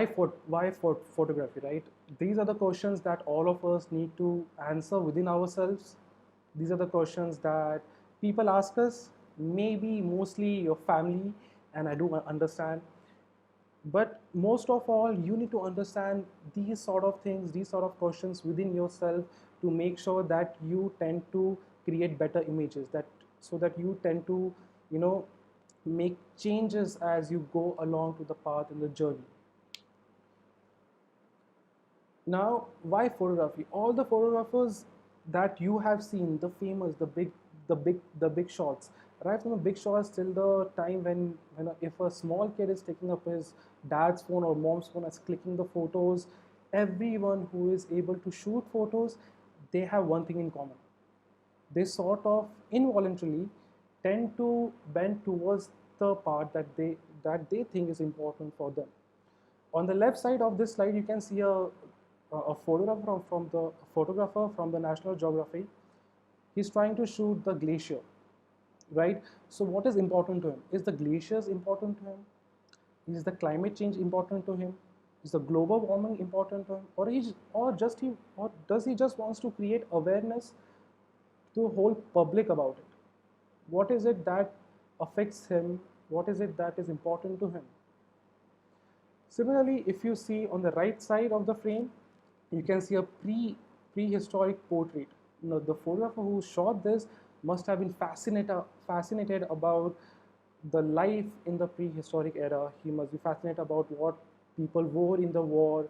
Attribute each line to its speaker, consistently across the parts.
Speaker 1: photography, right? These are the questions that all of us need to answer within ourselves. These are the questions that people ask us, maybe mostly your family, and I do understand. But most of all, you need to understand these sort of things, these sort of questions within yourself, to make sure that you tend to create better images, that so that you tend to, you know, make changes as you go along to the path in the journey. Now, why photography? All the photographers that you have seen, the famous, the big shots, right from the big shots till the time when if a small kid is taking up his dad's phone or mom's phone and is clicking the photos, everyone who is able to shoot photos, they have one thing in common. They sort of involuntarily tend to bend towards the part that they think is important for them. On the left side of this slide, you can see a photograph from the photographer from the National Geography. He's trying to shoot the glacier, right? So what is important to him? Is the glaciers important to him? Is the climate change important to him? Is the global warming important to him? Or does he just wants to create awareness to the whole public about it? What is it that affects him? What is it that is important to him? Similarly, if you see on the right side of the frame, you can see a prehistoric portrait. The photographer who shot this must have been fascinated about the life in the prehistoric era. He must be fascinated about what people wore in the war,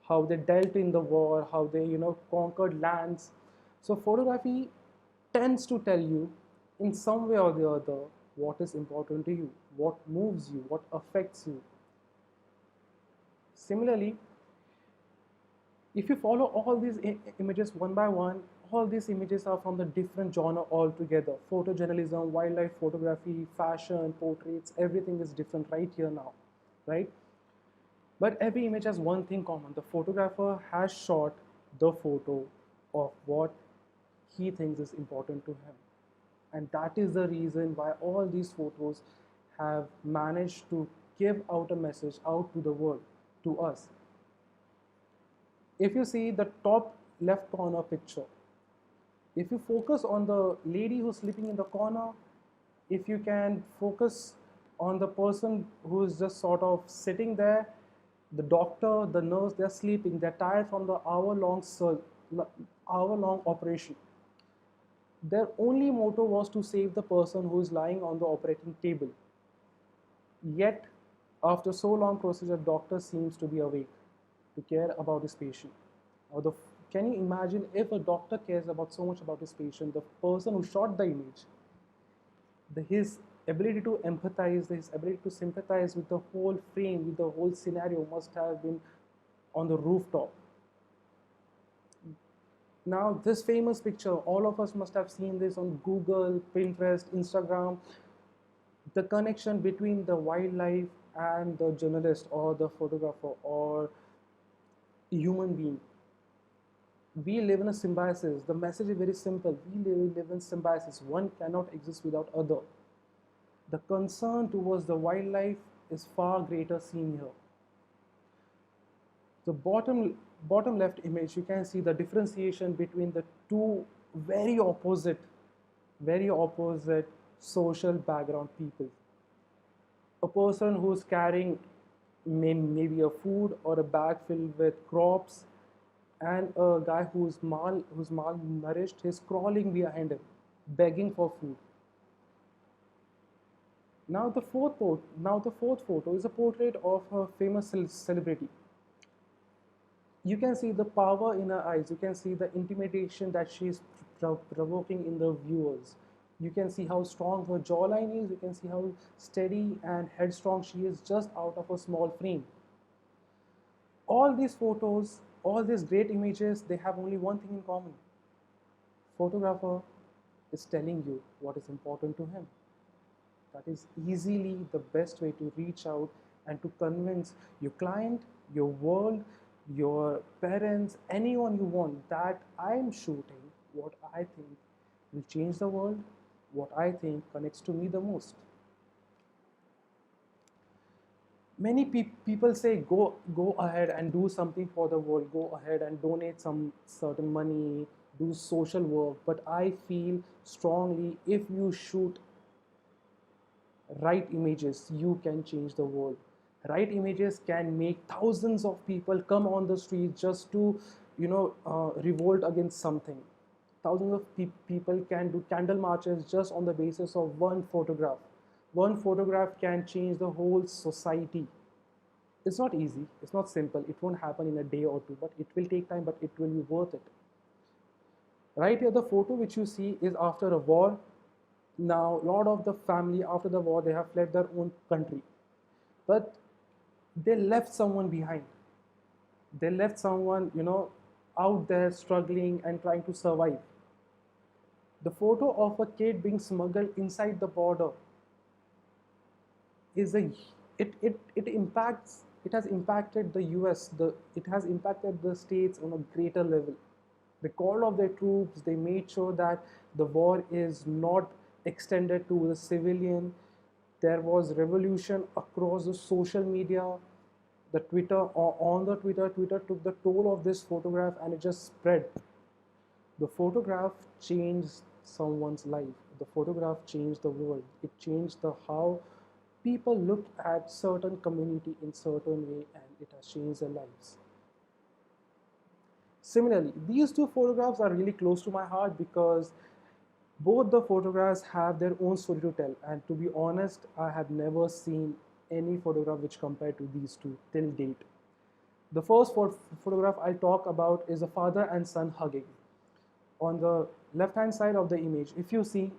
Speaker 1: how they dealt in the war, how they conquered lands. So photography tends to tell you in some way or the other what is important to you, what moves you, what affects you. Similarly, if you follow all these images one by one, all these images are from the different genre altogether. Photojournalism, wildlife photography, fashion, portraits, everything is different right here now, right? But every image has one thing common. The photographer has shot the photo of what he thinks is important to him. And that is the reason why all these photos have managed to give out a message out to the world, to us. If you see the top left corner picture, if you focus on the lady who's sleeping in the corner, if you can focus on the person who is just sort of sitting there, the doctor, the nurse, they're sleeping, they're tired from the hour-long operation. Their only motto was to save the person who is lying on the operating table. Yet, after so long procedure, doctor seems to be awake to care about his patient. Can you imagine if a doctor cares about so much about his patient, the person who shot the image, his ability to empathize, his ability to sympathize with the whole frame, with the whole scenario must have been on the rooftop. Now, this famous picture, all of us must have seen this on Google, Pinterest, Instagram. The connection between the wildlife and the journalist or the photographer or human being. We live in a symbiosis. The message is very simple. We live in symbiosis. One cannot exist without other. The concern towards the wildlife is far greater seen here. The bottom left image, you can see the differentiation between the two very opposite social background people. A person who's carrying maybe a food or a bag filled with crops, and a guy who's malnourished, he's crawling behind him, begging for food. Now the fourth photo is a portrait of a famous celebrity. You can see the power in her eyes. You can see the intimidation that she is provoking in the viewers. You can see how strong her jawline is. You can see how steady and headstrong she is just out of a small frame. All these photos, all these great images, they have only one thing in common. Photographer is telling you what is important to him. That is easily the best way to reach out and to convince your client, your world, your parents, anyone you want, that I'm shooting what I think will change the world, what I think connects to me the most. Many people say go ahead and do something for the world, go ahead and donate some certain money, do social work, but I feel strongly, if you shoot right images, you can change the world. Right images can make thousands of people come on the street just to revolt against something. Thousands of people can do candle marches just on the basis of one photograph. One photograph can change the whole society. It's not easy, it's not simple, it won't happen in a day or two, but it will take time, but it will be worth it. Right here, the photo which you see is after a war. Now, a lot of the family after the war, they have fled their own country, but they left someone behind. They left someone, out there struggling and trying to survive. The photo of a kid being smuggled inside the border is a it impacts it has impacted the US, it has impacted the states on a greater level. They called off their troops, they made sure that the war is not extended to the civilian. There was revolution across the social media, the Twitter, or on the Twitter took the toll of this photograph and it just spread. The photograph changed someone's life. The photograph changed the world. It changed the how people look at certain community in certain way, and it has changed their lives. Similarly, these two photographs are really close to my heart because both the photographs have their own story to tell. And to be honest, I have never seen any photograph which compared to these two till date. The first photograph I'll talk about is a father and son hugging. On the left hand side of the image, if you see,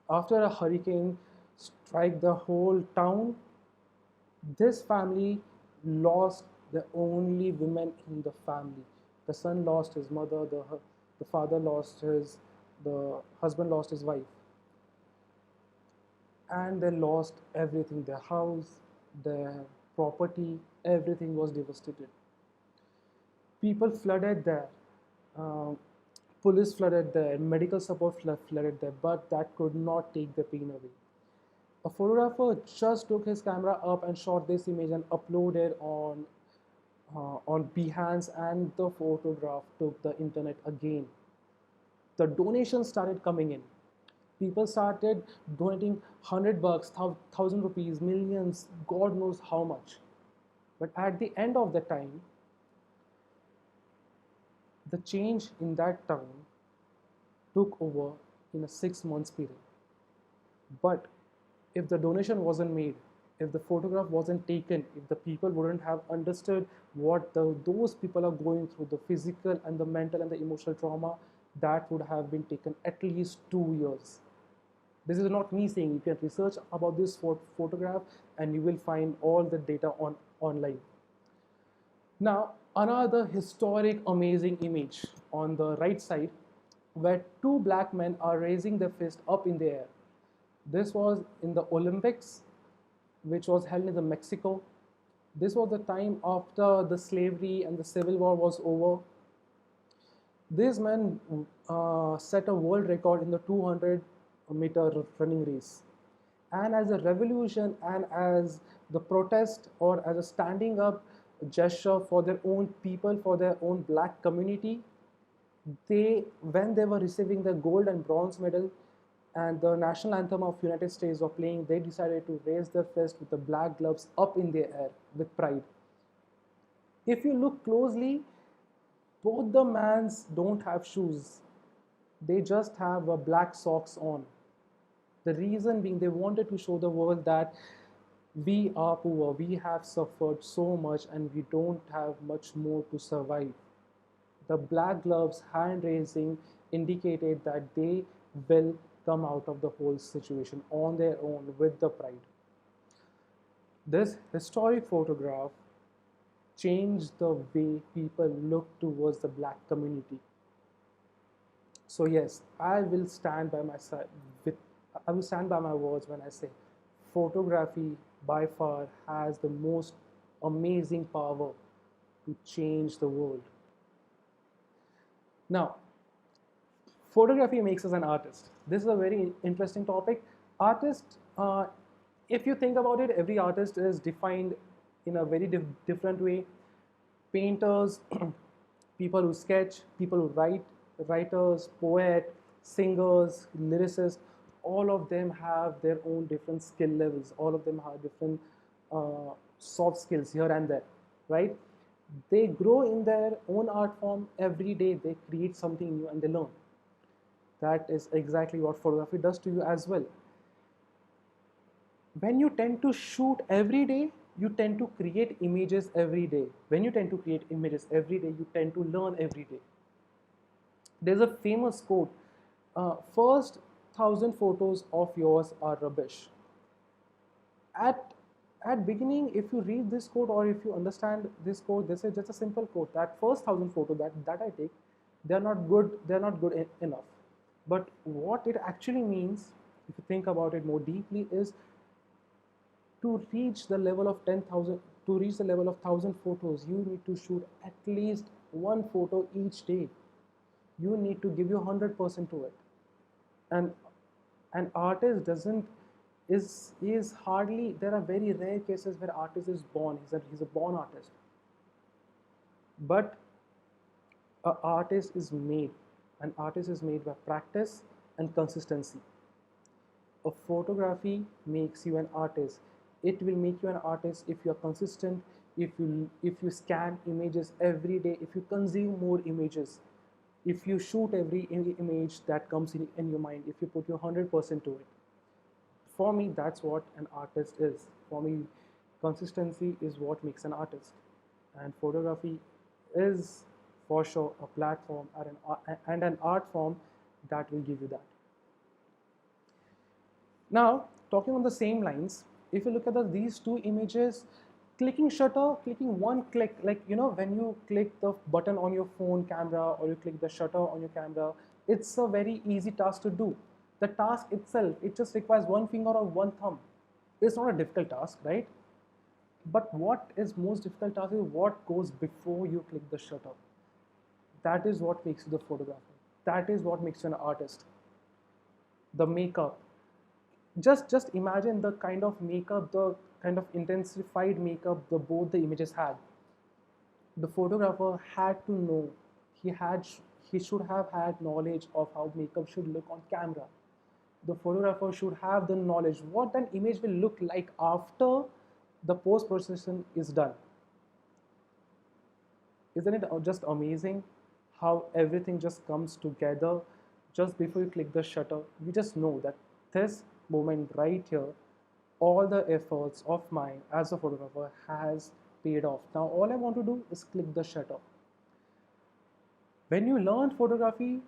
Speaker 1: after a hurricane strike the whole town, this family lost the only women in the family. The son lost his mother, the father lost his, the husband lost his wife, and they lost everything, their house, their property, everything was devastated. People flooded there. Uh, Police flooded there, medical support flooded there, but that could not take the pain away. A photographer just took his camera up and shot this image and uploaded on Behance, and the photograph took the internet again. The donations started coming in. People started donating $100, ₹1,000, millions, God knows how much. But at the end of the time, the change in that town took over in a 6 months period. But if the donation wasn't made, if the photograph wasn't taken, if the people wouldn't have understood what those people are going through, the physical and the mental and the emotional trauma, that would have been taken at least 2 years. This is not me saying, you can research about this photograph and you will find all the data online. Now, another historic, amazing image on the right side where two black men are raising their fist up in the air. This was in the Olympics, which was held in the Mexico. This was the time after the slavery and the civil war was over. These men set a world record in the 200-meter running race. And as a revolution and as the protest or as a standing up gesture for their own people, for their own black community, when they were receiving the gold and bronze medal and the national anthem of United States were playing, they decided to raise their fist with the black gloves up in the air with pride. If you look closely, both the mans don't have shoes. They just have black socks on. The reason being they wanted to show the world that we are poor, we have suffered so much, and we don't have much more to survive. The black gloves hand raising indicated that they will come out of the whole situation on their own with the pride. This historic photograph changed the way people look towards the black community. So yes, I will stand by my words when I say photography by far has the most amazing power to change the world. Now, photography makes us an artist. This is a very interesting topic. Artist, if you think about it, every artist is defined in a very different way. Painters, people who sketch, people who write, writers, poet, singers, lyricists, all of them have their own different skill levels. All of them have different soft skills here and there, right? They grow in their own art form every day. They create something new and they learn. That is exactly what photography does to you as well. When you tend to shoot every day, you tend to create images every day. When you tend to create images every day, you tend to learn every day. There's a famous quote, first 1,000 photos of yours are rubbish. At beginning, if you read this quote or if you understand this quote, this is just a simple quote that first 1,000 photos that I take, they're not good enough. But what it actually means, if you think about it more deeply, is to reach the level of 10,000, to reach the level of 1,000 photos, you need to shoot at least one photo each day. You need to give your 100% to it. And an artist doesn't is hardly, there are very rare cases where artist is born. He's a born artist. But an artist is made. An artist is made by practice and consistency. A photography makes you an artist. It will make you an artist if you are consistent, if you scan images every day, if you consume more images, if you shoot every image that comes in your mind, if you put your 100% to it. For me, that's what an artist is. For me, consistency is what makes an artist, and photography is for sure a platform and an art form that will give you that. Now, talking on the same lines, if you look at these two images, clicking shutter, clicking one click, like when you click the button on your phone camera or you click the shutter on your camera, it's a very easy task to do. The task itself, it just requires one finger or one thumb. It's not a difficult task, right? But what is most difficult task is what goes before you click the shutter. That is what makes you the photographer. That is what makes you an artist. The makeup, just imagine the kind of makeup, the kind of intensified makeup the both the images had. The photographer had to know, he had he should have had knowledge of how makeup should look on camera. The photographer should have the knowledge what an image will look like after the post processing is done. Isn't it just amazing how everything just comes together just before you click the shutter? You just know that this moment right here, all the efforts of mine as a photographer has paid off. Now all I want to do is click the shutter. When you learn photography,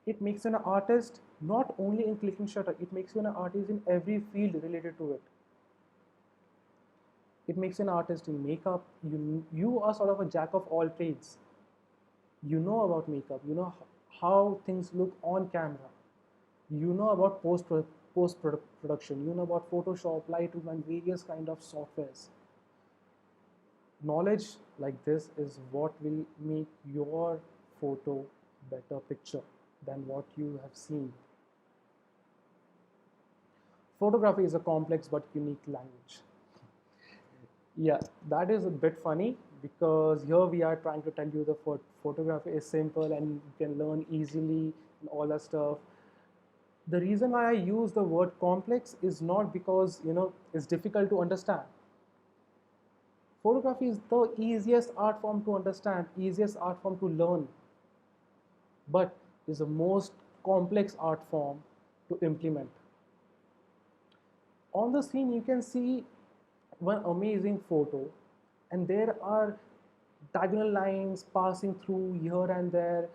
Speaker 1: it makes you an artist not only in clicking shutter, it makes you an artist in every field related to it. It makes you an artist in makeup. You are sort of a jack of all trades. You know about makeup, you know how things look on camera, you know about post production, you know about Photoshop, Lightroom, and various kind of softwares. Knowledge like this is what will make your photo better picture than what you have seen. Photography is a complex but unique language. Yeah, that is a bit funny because here we are trying to tell you the photography is simple and you can learn easily and all that stuff. The reason why I use the word complex is not because it's difficult to understand. Photography is the easiest art form to understand, easiest art form to learn, but is the most complex art form to implement. On the screen, you can see one amazing photo, and there are diagonal lines passing through here and there,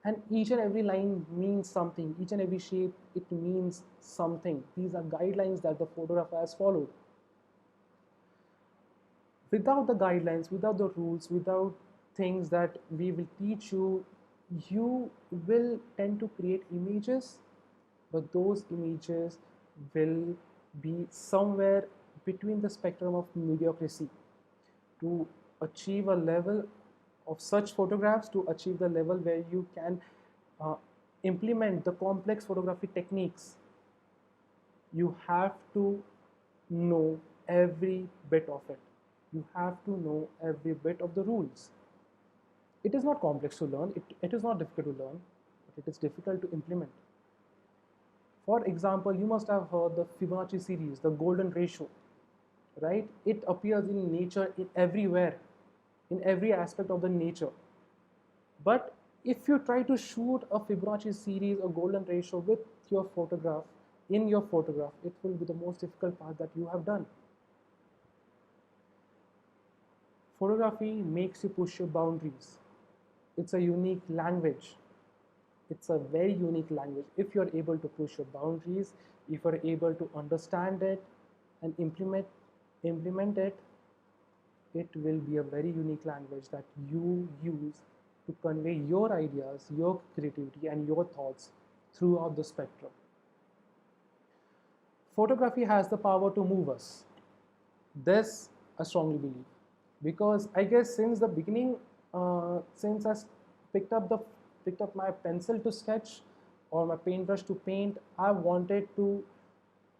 Speaker 1: and each and every line means something. Each and every shape, it means something. These are guidelines that the photographer has followed. Without the guidelines, without the rules, without things that we will teach you, you will tend to create images, but those images will be somewhere between the spectrum of mediocrity. To achieve a level of such photographs, to achieve the level where you can uh, implement the complex photography techniques, you have to know every bit of it. You have to know every bit of the rules. It is not complex to learn, it is not difficult to learn, but it is difficult to implement. For example, you must have heard the Fibonacci series, the golden ratio, right? It appears in nature in everywhere, in every aspect of the nature. But if you try to shoot a Fibonacci series or golden ratio with your photograph, in your photograph, it will be the most difficult part that you have done. Photography makes you push your boundaries. It's a unique language. It's a very unique language. If you're able to push your boundaries, if you're able to understand it and implement it, it will be a very unique language that you use to convey your ideas, your creativity, and your thoughts throughout the spectrum. Photography has the power to move us. This I strongly believe, because I guess since the beginning, since I picked up the picked up my pencil to sketch or my paintbrush to paint, I wanted to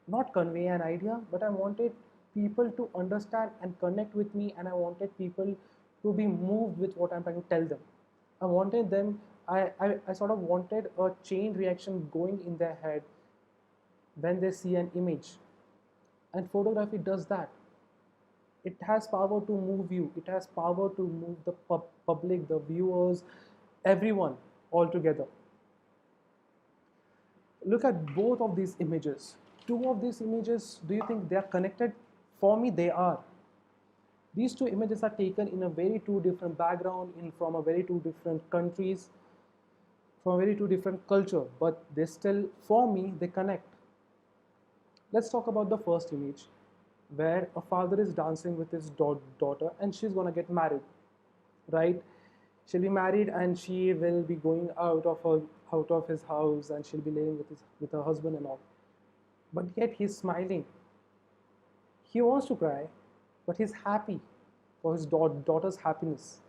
Speaker 1: not convey an idea, but I wanted people to understand and connect with me, and I wanted people to be moved with what I'm trying to tell them. I wanted them, I sort of wanted a chain reaction going in their head when they see an image. And photography does that. It has power to move you, it has power to move the public, the viewers, everyone all together. Look at both of these images. Two of these images, do you think they are connected? For me, they are. These two images are taken in a very two different background, from a very two different countries, from a very two different culture, but they still, for me, they connect. Let's talk about the first image, where a father is dancing with his daughter and she's gonna get married, right? She'll be married and she will be going out of his house, and she'll be living with her husband and all. But yet he's smiling. He wants to cry, but he's happy for his daughter's happiness.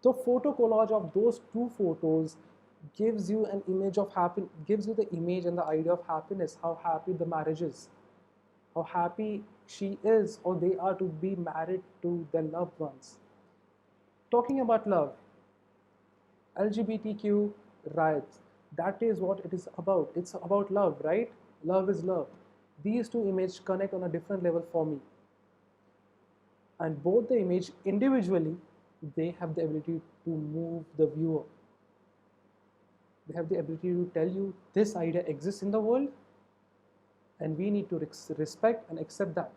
Speaker 1: The photo collage of those two photos gives you an image of happiness, gives you the image and the idea of happiness, how happy the marriage is, how happy she is or they are to be married to their loved ones. Talking about love, LGBTQ rights, that is what it is about. It's about love, right? Love is love. These two images connect on a different level for me. And both the image individually, they have the ability to move the viewer. They have the ability to tell you this idea exists in the world and we need to respect and accept that.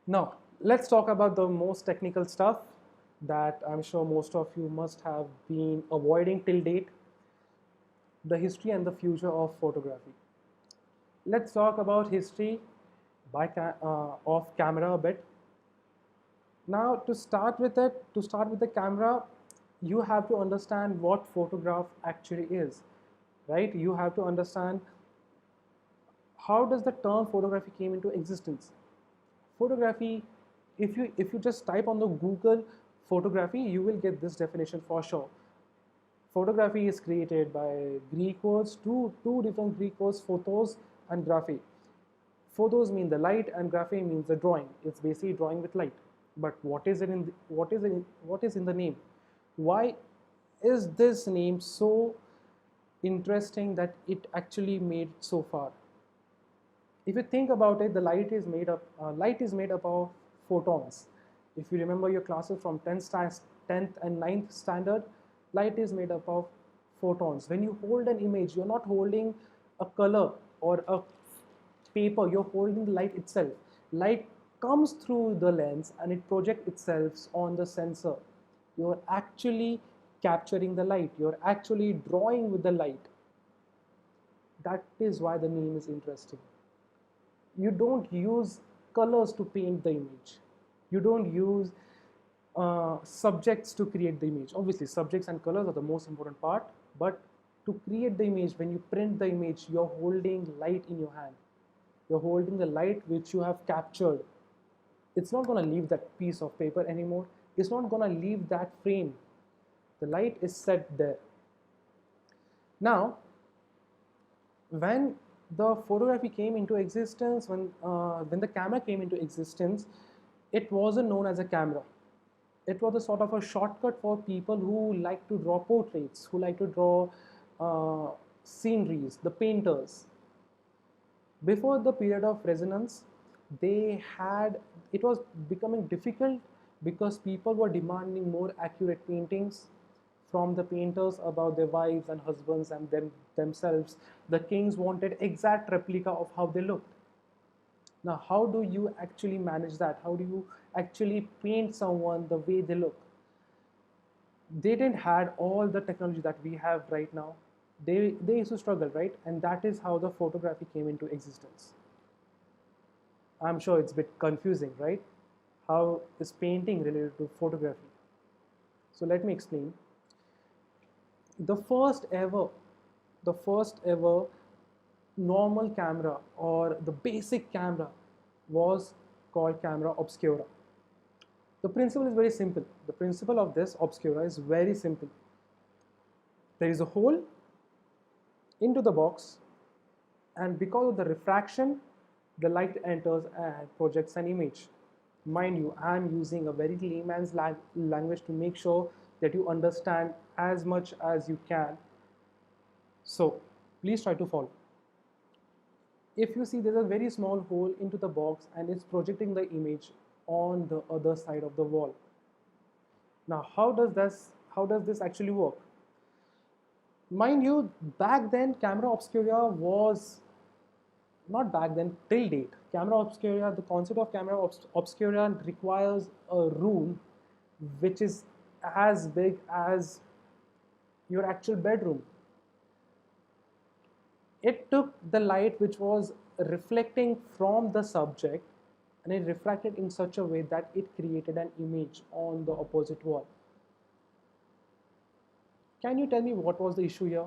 Speaker 1: Now, let's talk about the most technical stuff that I'm sure most of you must have been avoiding till date, the history and the future of photography. Let's talk about history of camera a bit. Now, to start with the camera, you have to understand what photograph actually is, right? You have to understand how does the term photography came into existence. Photography, if you just type on the Google photography, you will get this definition for sure. Photography is created by Greek words, two different Greek words, photos and graphe. Photos mean the light and graphe means the drawing. It's basically drawing with light. But what is in the name? Why is this name so interesting that it actually made so far? If you think about it, the light is made up of photons. If you remember your classes from 10th and 9th standard, light is made up of photons. When you hold an image, you're not holding a color or a paper, you're holding the light itself. Light comes through the lens and it projects itself on the sensor. You're actually capturing the light, you're actually drawing with the light. That is why the name is interesting. You don't use colors to paint the image. You don't use subjects to create the image. Obviously, subjects and colors are the most important part, but to create the image, when you print the image, you're holding light in your hand. You're holding the light which you have captured. It's not going to leave that piece of paper anymore. It's not going to leave that frame. The light is set there. Now, when The photography came into existence when the camera came into existence. It wasn't known as a camera. It was a sort of a shortcut for people who like to draw portraits, who like to draw sceneries, the painters. Before the period of resonance, they had it was becoming difficult because people were demanding more accurate paintings from the painters about their wives and husbands and themselves. The kings wanted exact replica of how they looked. Now, how do you actually manage that? How do you actually paint someone the way they look? They didn't had all the technology that we have right now. They used to struggle, right? And that is how the photography came into existence. I'm sure it's a bit confusing, right? How is painting related to photography? So let me explain. The first ever, the first ever normal camera or the basic camera was called camera obscura. The principle is very simple. The principle of this obscura is very simple. There is a hole into the box, and because of the refraction, the light enters and projects an image. Mind you, I am using a very layman's language to make sure that you understand as much as you can. So please try to follow. If you see, there's a very small hole into the box and it's projecting the image on the other side of the wall. Now, how does this actually work? Mind you, back then camera obscura was not back then, till date. Camera obscura, the concept of camera obscura requires a room which is as big as your actual bedroom. It took the light which was reflecting from the subject and it refracted in such a way that it created an image on the opposite wall. Can you tell me what was the issue here?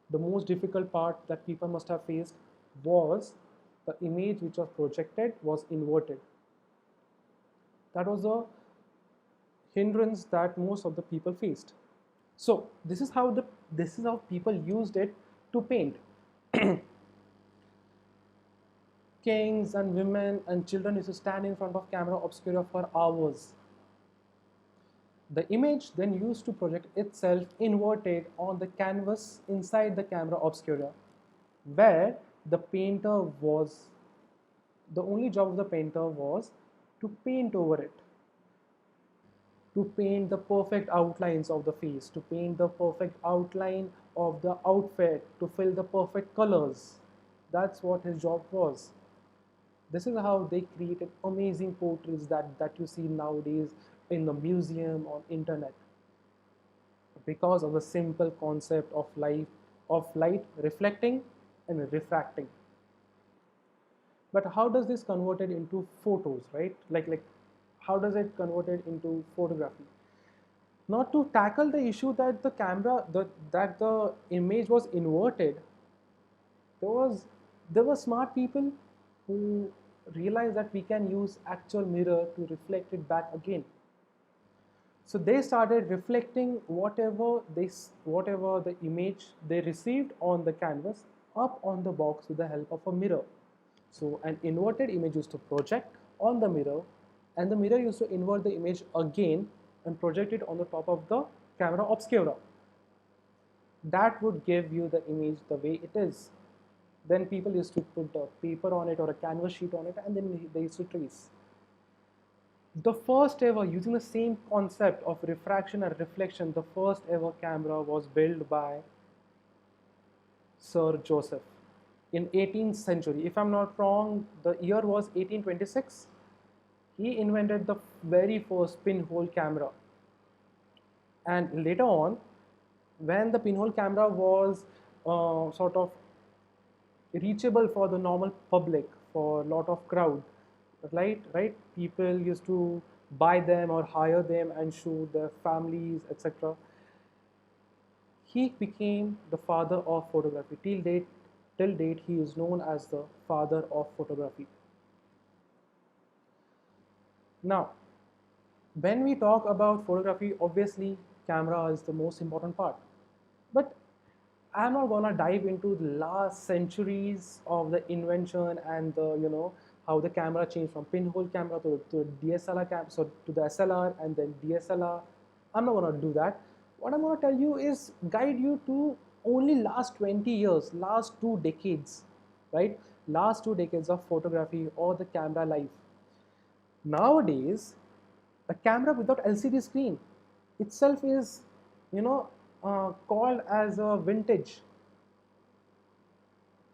Speaker 1: The most difficult part that people must have faced was the image which was projected was inverted. That was a hindrance that most of the people faced. So this is how people used it to paint. Kings and women and children used to stand in front of camera obscura for hours. The image then used to project itself inverted on the canvas inside the camera obscura, where the only job of the painter was to paint over it, to paint the perfect outlines of the face, to paint the perfect outline of the outfit, to fill the perfect colors. That's what his job was. This is how they created amazing portraits that you see nowadays in the museum on internet, because of the simple concept of light reflecting and refracting. But how does this convert it into photos, right? Like how does it convert it into photography? Not to tackle the issue that that the image was inverted, there was there were smart people who realized that we can use actual mirror to reflect it back again. So they started reflecting whatever the image they received on the canvas up on the box with the help of a mirror. So an inverted image used to project on the mirror, and the mirror used to invert the image again and project it on the top of the camera obscura. That would give you the image the way it is. Then people used to put a paper on it or a canvas sheet on it, and then they used to trace. The first ever, using the same concept of refraction and reflection, the first ever camera was built by Sir Joseph in 18th century. If I'm not wrong, the year was 1826. He invented the very first pinhole camera. And later on, when the pinhole camera was sort of reachable for the normal public, for a lot of crowd, right, people used to buy them or hire them and show their families, etc. He became the father of photography. Till date he is known as the father of photography. Now, when we talk about photography, obviously camera is the most important part, but I'm not gonna dive into the last centuries of the invention and the how the camera changed from pinhole camera to DSLR so to the SLR and then DSLR. I'm not gonna do that. What I'm gonna tell you is guide you to only last 20 years, last 2 decades, right? Last 2 decades of photography or the camera life. Nowadays, a camera without LCD screen itself is, called as a vintage.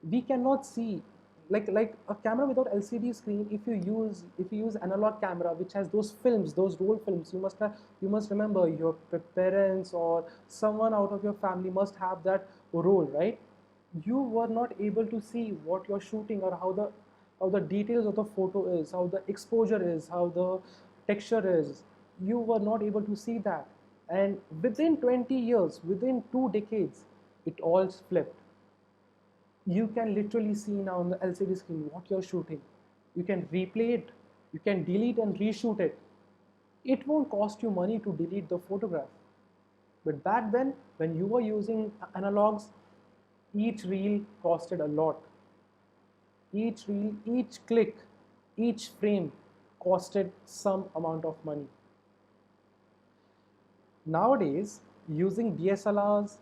Speaker 1: We cannot see like a camera without LCD screen. If you use analog camera which has those films, those roll films, you must remember your parents or someone out of your family must have that roll, right? You were not able to see what you're shooting or how the details of the photo is, how the exposure is, how the texture is. You were not able to see that, and within 20 years, within 2 decades, it all flipped. You can literally see now on the LCD screen what you're shooting. You can replay it, you can delete and reshoot it. It won't cost you money to delete the photograph. But back then, when you were using analogs, each reel costed a lot. Each reel, each click, each frame costed some amount of money. Nowadays, using DSLRs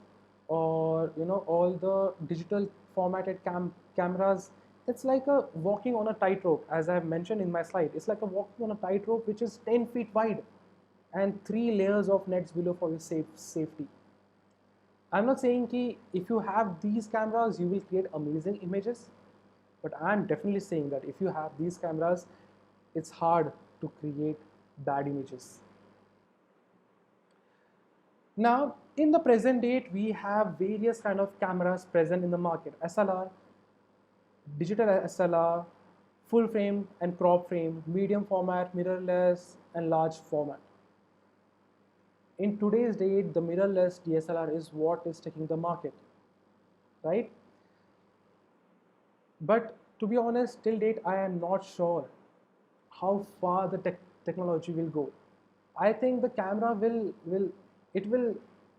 Speaker 1: or all the digital formatted cameras, it's like a walking on a tightrope. As I've mentioned in my slide, it's like a walking on a tightrope which is 10 feet wide and 3 layers of nets below for your safety. I'm not saying ki if you have these cameras you will create amazing images, but I'm definitely saying that if you have these cameras, it's hard to create bad images. Now, in the present date, we have various kind of cameras present in the market: SLR, digital SLR, full frame and crop frame, medium format, mirrorless, and large format. In today's date, the mirrorless DSLR is what is taking the market, right? But to be honest, till date, I am not sure how far the technology will go. I think the camera will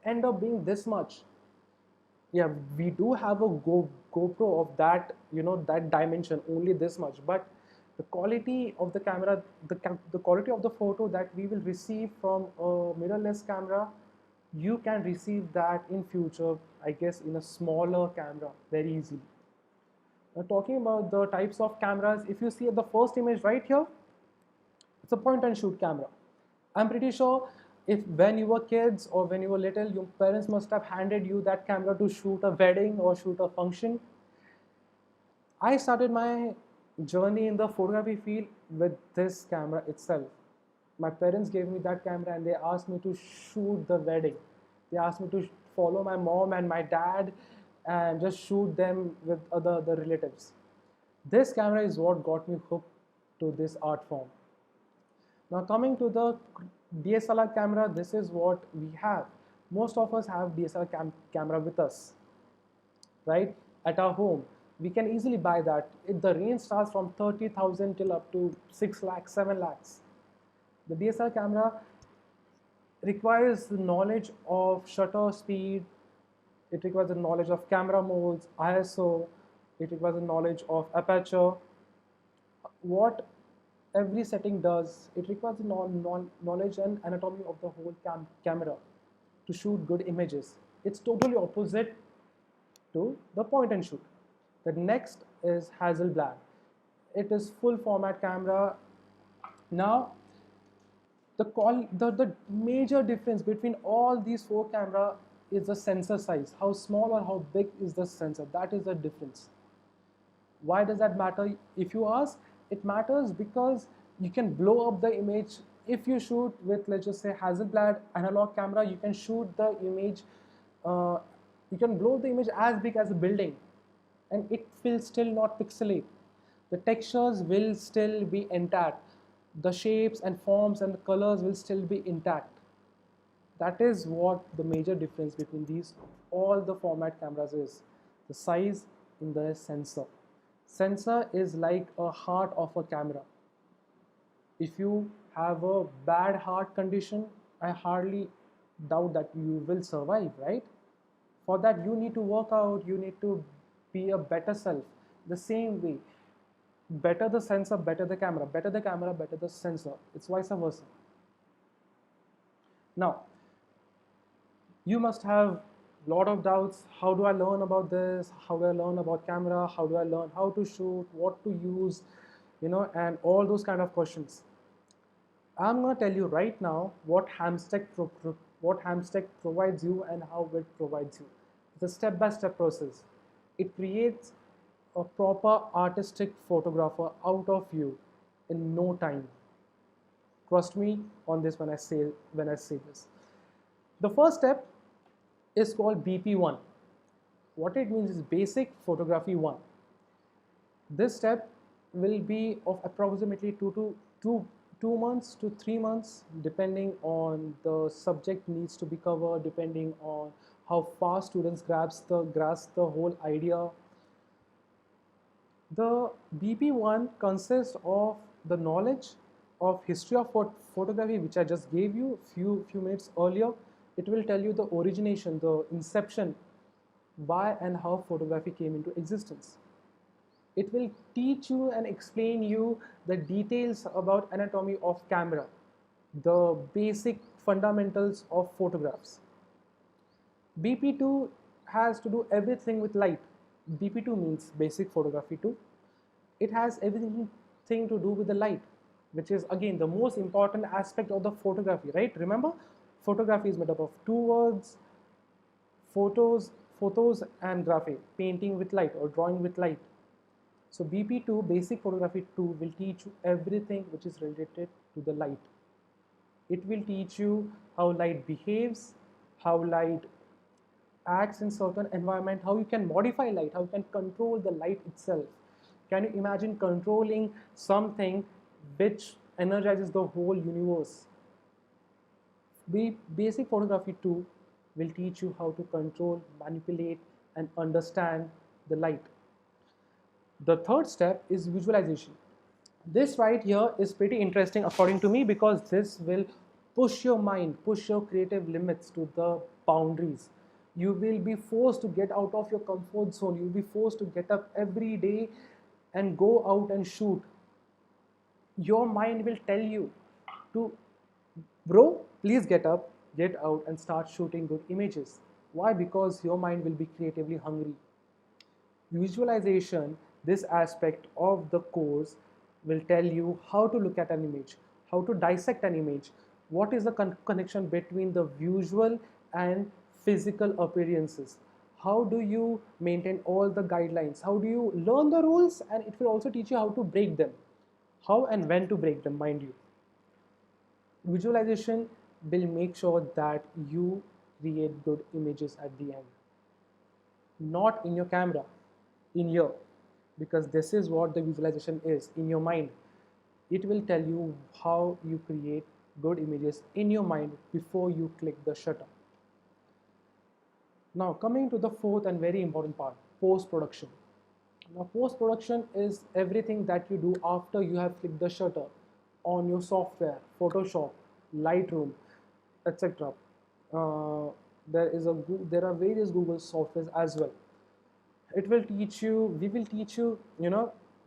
Speaker 1: end up being this much. Yeah, we do have a GoPro of that, that dimension, only this much. But the quality of the camera, the quality of the photo that we will receive from a mirrorless camera, you can receive that in future, I guess, in a smaller camera very easily. Now, talking about the types of cameras, if you see at the first image right here, it's a point and shoot camera. I'm pretty sure if when you were kids or when you were little, your parents must have handed you that camera to shoot a wedding or shoot a function. I started my journey in the photography field with this camera itself. My parents gave me that camera and they asked me to shoot the wedding. They asked me to follow my mom and my dad and just shoot them with other relatives. This camera is what got me hooked to this art form. Now coming to the DSLR camera, this is what we have. Most of us have DSLR camera with us, right? At our home. We can easily buy that. The range starts from 30,000 till up to 6 lakhs, 7 lakhs. The DSLR camera requires the knowledge of shutter speed, it requires the knowledge of camera modes, ISO, it requires the knowledge of aperture. What every setting does, it requires the knowledge and anatomy of the whole camera to shoot good images. It's totally opposite to the point and shoot. The next is Hasselblad. It is full format camera. Now, the major difference between all these four camera is the sensor size. How small or how big is the sensor? That is the difference. Why does that matter? If you ask, it matters because you can blow up the image. If you shoot with, let's just say, Hasselblad analog camera, you can shoot the image, you can blow the image as big as a building and it will still not pixelate. The textures will still be intact. The shapes and forms and the colors will still be intact. That is what the major difference between these all the format cameras is. The size in the sensor. Sensor is like a heart of a camera. If you have a bad heart condition, I hardly doubt that you will survive, right? For that, you need to work out, you need to be a better self. The same way, better the sensor, better the camera, better the camera, better the sensor. It's vice versa. Now, you must have a lot of doubts. How do I learn about this? How do I learn about camera? How do I learn how to shoot, what to use, and all those kind of questions. I'm going to tell you right now what Hamstack provides you and how it provides you. It's a step-by-step process. It creates a proper artistic photographer out of you in no time. Trust me on this when I say this. The first step is called BP1. What it means is Basic Photography 1. This step will be of approximately 2 months to 3 months, depending on the subject needs to be covered, depending on how fast students grasp the whole idea. The BP1 consists of the knowledge of history of photography, which I just gave you few minutes earlier. It will tell you the origination, the inception, why and how photography came into existence. It will teach you and explain you the details about anatomy of camera, the basic fundamentals of photographs. BP2 has to do everything with light. BP2 means basic photography 2. It has everything to do with the light, which is again the most important aspect of the photography, right? Remember, photography is made up of two words: photos and graphy, painting with light or drawing with light. So BP2, basic photography 2, will teach you everything which is related to the light. It will teach you how light behaves, how light acts in certain environment, how you can modify light, how you can control the light itself. Can you imagine controlling something which energizes the whole universe? Basic photography 2 will teach you how to control, manipulate, and understand the light. The third step is visualization. This right here is pretty interesting according to me, because this will push your mind, push your creative limits to the boundaries. You will be forced to get out of your comfort zone. You'll be forced to get up every day and go out and shoot. Your mind will tell you to, bro, please get up, get out, and start shooting good images. Why? Because your mind will be creatively hungry. Visualization, this aspect of the course, will tell you how to look at an image, how to dissect an image, what is the connection between the visual and physical appearances, how do you maintain all the guidelines, how do you learn the rules, and it will also teach you how to break them, how and when to break them, mind you. Visualization will make sure that you create good images at the end, not in your camera, in here, because this is what the visualization is in your mind. It will tell you how you create good images in your mind before you click the shutter. Now, coming to the fourth and very important part, post-production. Now, post-production is everything that you do after you have clicked the shutter on your software, Photoshop, Lightroom, etc. Uh, there are various Google softwares as well. We will teach you,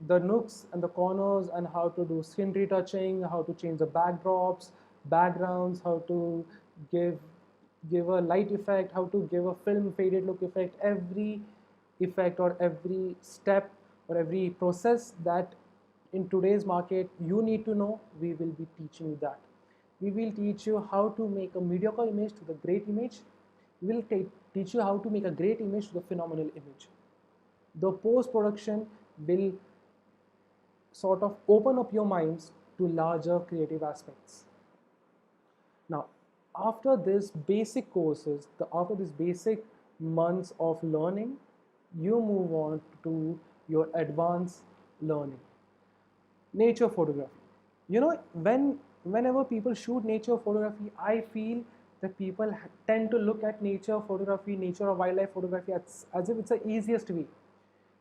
Speaker 1: the nooks and the corners, and how to do skin retouching, how to change the backdrops, backgrounds, how to give a light effect, how to give a film faded look effect. Every effect or every step or every process that in today's market you need to know, we will be teaching you that. We will teach you how to make a mediocre image to the great image. We will teach you how to make a great image to the phenomenal image. The post-production will sort of open up your minds to larger creative aspects. Now, after this basic courses, after this basic months of learning, you move on to your advanced learning. Nature photography. Whenever people shoot nature photography, I feel that people tend to look at nature photography, nature or wildlife photography as if it's the easiest way.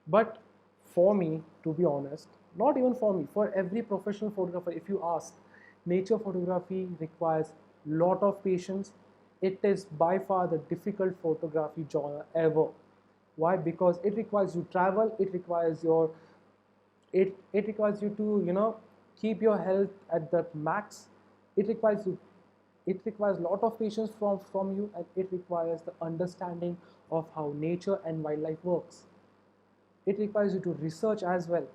Speaker 1: But for me, to be honest, not even for me, for every professional photographer, if you ask, nature photography requires lot of patience, It is by far the difficult photography genre ever. Why? Because it requires you travel, it requires you to, keep your health at the max. It requires you, it requires a lot of patience from you, and it requires the understanding of how nature and wildlife works. It requires you to research as well.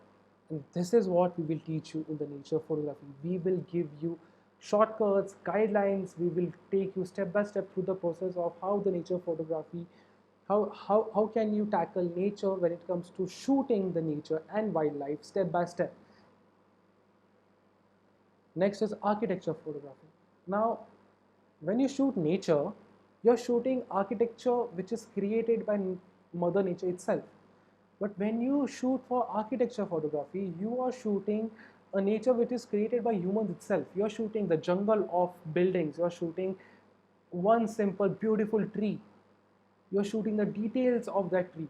Speaker 1: And this is what we will teach you in the nature photography. We will give you shortcuts, guidelines. We will take you step by step through the process of how the nature photography, how can you tackle nature when it comes to shooting the nature and wildlife step by step. Next is architecture photography. Now, when you shoot nature, you're shooting architecture which is created by Mother Nature itself. But when you shoot for architecture photography, you are shooting a nature which is created by humans itself. You're shooting the jungle of buildings. You're shooting one simple, beautiful tree. You're shooting the details of that tree.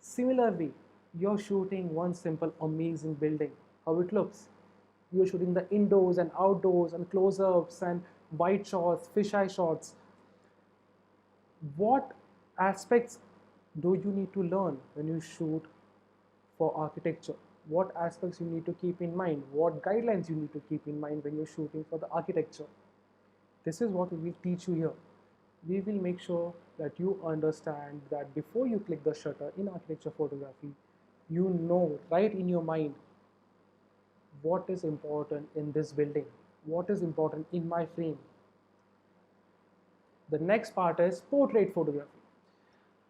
Speaker 1: Similarly, you're shooting one simple, amazing building, how it looks. You're shooting the indoors and outdoors and close-ups and wide shots, fisheye shots. What aspects do you need to learn when you shoot for architecture? What aspects you need to keep in mind? What guidelines you need to keep in mind when you're shooting for the architecture? This is what we will teach you here. We will make sure that you understand that before you click the shutter in architecture photography, you know right in your mind what is important in this building, what is important in my frame. The next part is portrait photography.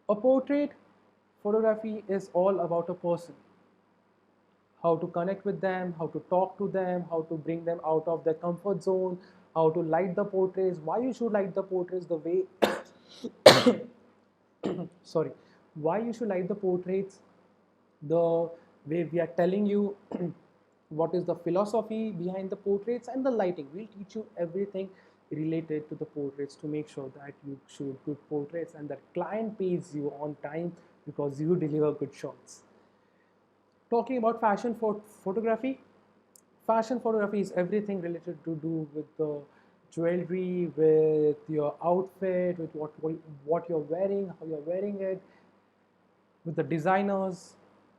Speaker 1: A portrait photography is all about a person. How to connect with them, how to talk to them, how to bring them out of their comfort zone, how to light the portraits, why you should light the portraits the way sorry, why you should light the portraits the way we are telling you, what is the philosophy behind the portraits and the lighting. We'll teach you everything related to the portraits to make sure that you shoot good portraits and that client pays you on time because you deliver good shots. Talking about fashion photography, fashion photography is everything related to do with the jewelry, with your outfit, with what you're wearing, how you're wearing it, with the designers,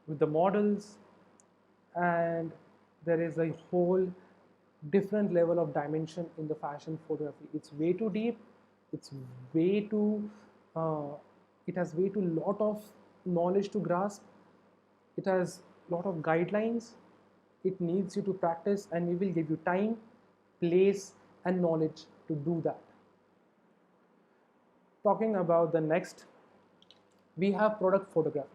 Speaker 1: with the models, and there is a whole different level of dimension in the fashion photography. It's way too deep. It's way too. Uh, it has way too lot of knowledge to grasp. It has a lot of guidelines. It needs you to practice, and we will give you time, place, and knowledge to do that. Talking about the next, we have product photography.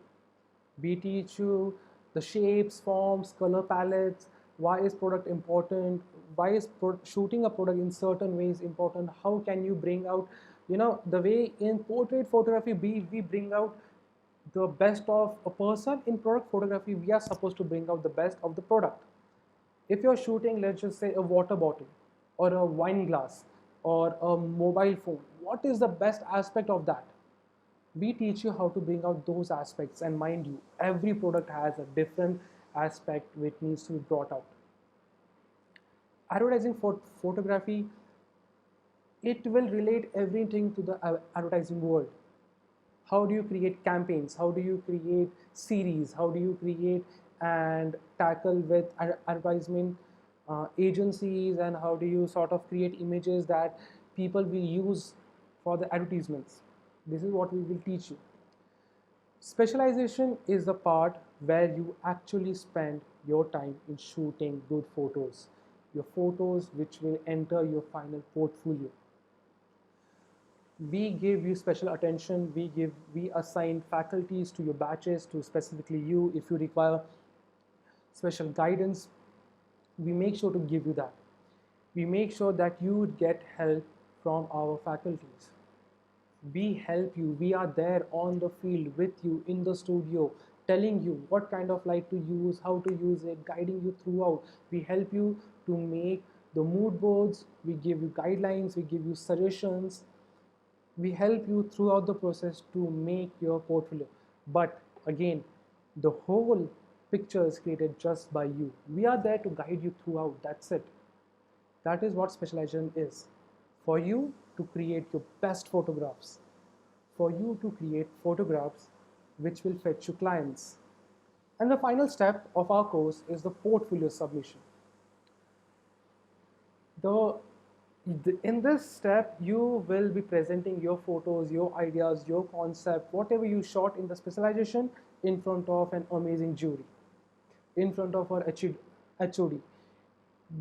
Speaker 1: We teach you the shapes, forms, color palettes, why is product important, why is shooting a product in certain ways important, how can you bring out, the way in portrait photography we bring out the best of a person. In product photography, we are supposed to bring out the best of the product. If you're shooting, let's just say, a water bottle or a wine glass or a mobile phone, what is the best aspect of that? We teach you how to bring out those aspects, and mind you, every product has a different aspect which needs to be brought out. Advertising photography, it will relate everything to the advertising world. How do you create campaigns? How do you create series? How do you create and tackle with advertisement agencies, and how do you sort of create images that people will use for the advertisements? This is what we will teach you. Specialization is the part where you actually spend your time in shooting good photos, your photos which will enter your final portfolio. We give you special attention. We assign faculties to your batches, to specifically you. If you require special guidance, we make sure to give you that. We make sure that you would get help from our faculties. We help you. We are there on the field with you in the studio, telling you what kind of light to use, how to use it, guiding you throughout. We help you to make the mood boards. We give you guidelines. We give you suggestions. We help you throughout the process to make your portfolio. But again, the whole picture is created just by you. We are there to guide you throughout. That's it. That is what specialization is. For you to create your best photographs, for you to create photographs which will fetch you clients. And the final step of our course is the portfolio submission. The, in this step, you will be presenting your photos, your ideas, your concept, whatever you shot in the specialization in front of an amazing jury, in front of our HOD.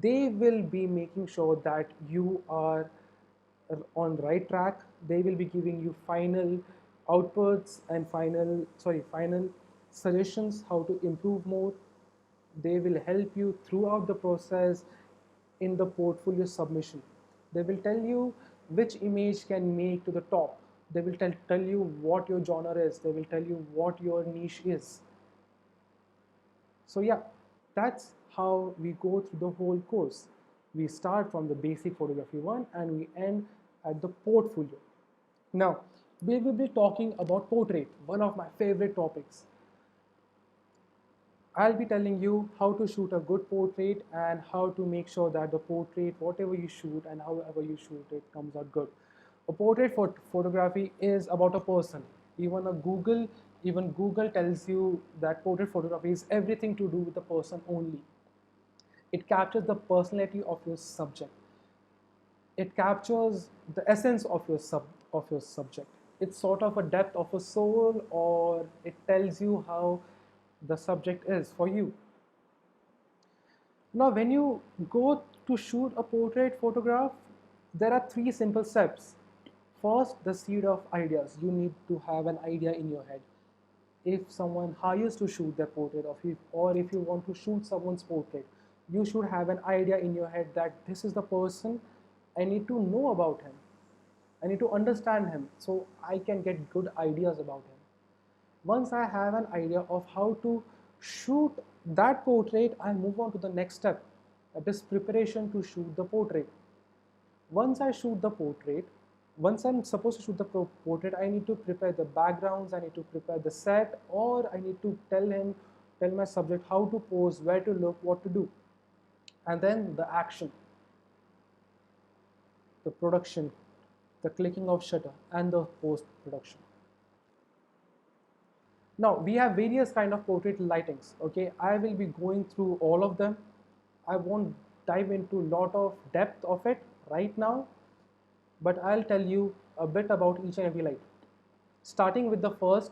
Speaker 1: They will be making sure that you are on right track. They will be giving you final outputs and final suggestions how to improve more. They will help you throughout the process in the portfolio submission. They will tell you which image can make to the top. They will tell you what your genre is. They will tell you what your niche is. So yeah, that's how we go through the whole course. We start from the basic photography one and we end at the portfolio. Now, we will be talking about portrait, one of my favorite topics. I'll be telling you how to shoot a good portrait and how to make sure that the portrait, whatever you shoot and however you shoot it, comes out good. A portrait photography is about a person. Even Google tells you that portrait photography is everything to do with the person only. It captures the personality of your subject. It captures the essence of your subject. It's sort of a depth of a soul, or it tells you how the subject is for you. Now, when you go to shoot a portrait photograph, there are three simple steps. First, the seed of ideas. You need to have an idea in your head. If someone hires to shoot their portrait, or if you want to shoot someone's portrait, you should have an idea in your head that this is the person. I need to know about him. I need to understand him so I can get good ideas about him. Once I have an idea of how to shoot that portrait, I move on to the next step, that is preparation to shoot the portrait. Once I shoot the portrait, once I'm supposed to shoot the portrait, I need to prepare the backgrounds, I need to prepare the set, or I need to tell my subject how to pose, where to look, what to do. And then the action, the production, the clicking of shutter, and the post-production. Now, we have various kind of portrait lightings. Okay, I will be going through all of them. I won't dive into a lot of depth of it right now, but I'll tell you a bit about each and every light. Starting with the first,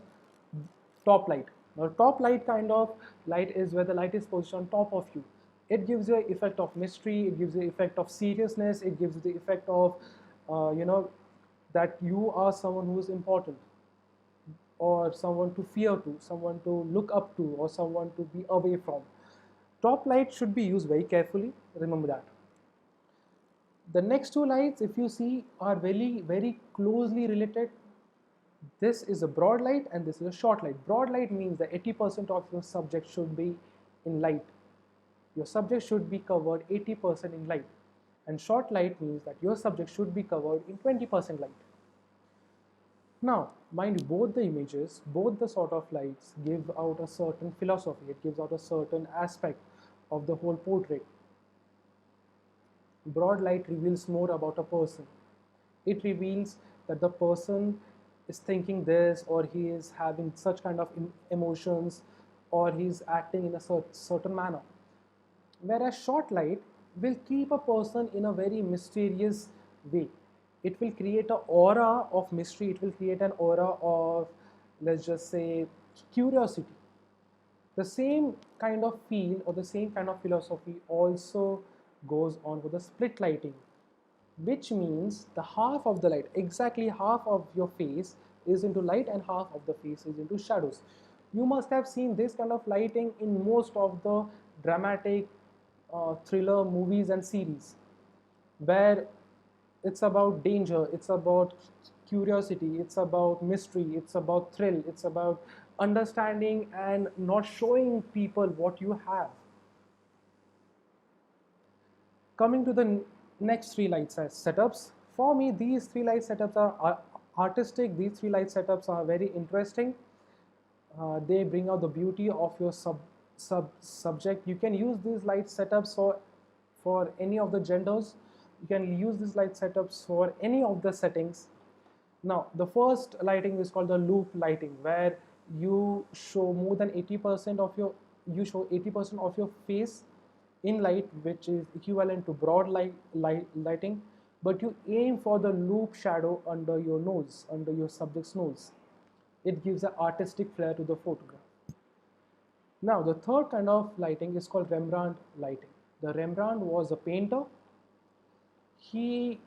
Speaker 1: top light. Now, top light kind of light is where the light is positioned on top of you. It gives you an effect of mystery, it gives you an effect of seriousness, it gives you the effect of, that you are someone who is important, or someone to fear to, someone to look up to, or someone to be away from. Top light should be used very carefully, remember that. The next two lights, if you see, are very, very closely related. This is a broad light and this is a short light. Broad light means that 80% of your subject should be in light. Your subject should be covered 80% in light. And short light means that your subject should be covered in 20% light. Now, mind you, both the images, both the sort of lights give out a certain philosophy. It gives out a certain aspect of the whole portrait. Broad light reveals more about a person. It reveals that the person is thinking this, or he is having such kind of emotions, or he's acting in a certain manner. Whereas short light will keep a person in a very mysterious way. It will create an aura of mystery, it will create an aura of, let's just say, curiosity. The same kind of feel or the same kind of philosophy also goes on with the split lighting, which means the half of the light, exactly half of your face is into light and half of the face is into shadows. You must have seen this kind of lighting in most of the dramatic thriller movies and series, where it's about danger, it's about curiosity, it's about mystery, it's about thrill, it's about understanding and not showing people what you have. Coming to the next three light setups, for me these three light setups are artistic. These three light setups are very interesting. They bring out the beauty of your subject. You can use these light setups for any of the genders. You can use these light setups for any of the settings. Now, the first lighting is called the loop lighting, where you show more than 80% of your you show 80% of your face in light, which is equivalent to broad lighting, but you aim for the loop shadow under your nose, under your subject's nose. It gives an artistic flair to the photograph. Now, the third kind of lighting is called Rembrandt lighting. The Rembrandt was a painter. He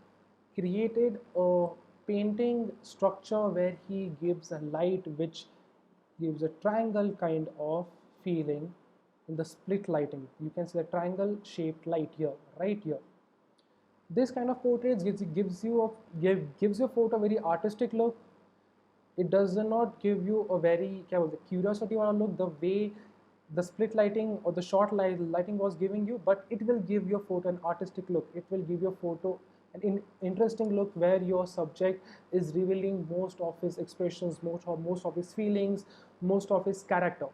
Speaker 1: created a painting structure where he gives a light which gives a triangle kind of feeling in the split lighting. You can see the triangle shaped light here, right here. This kind of portraits gives your photo a very artistic look. It does not give you a very curiosity or a look the way the split lighting or the short lighting was giving you, but it will give your photo an artistic look. It will give your photo an interesting look where your subject is revealing most of his expressions, most of his feelings, most of his character.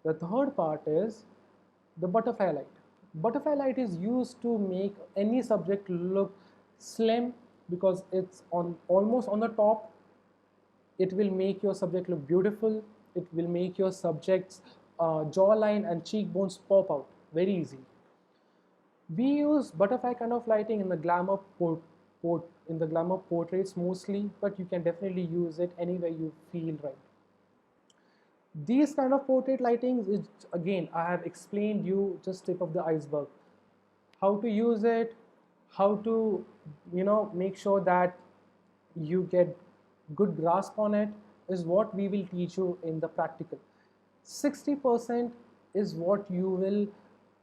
Speaker 1: The third part is the butterfly light. Butterfly light is used to make any subject look slim because it's on almost on the top. It will make your subject look beautiful. It will make your subject's jawline and cheekbones pop out very easy. We use butterfly kind of lighting in the glamour portraits mostly, but you can definitely use it anywhere you feel right. These kind of portrait lightings is, again, I have explained you just tip of the iceberg. How to use it, how to make sure that you get good grasp on it is what we will teach you in the practical. 60% is what you will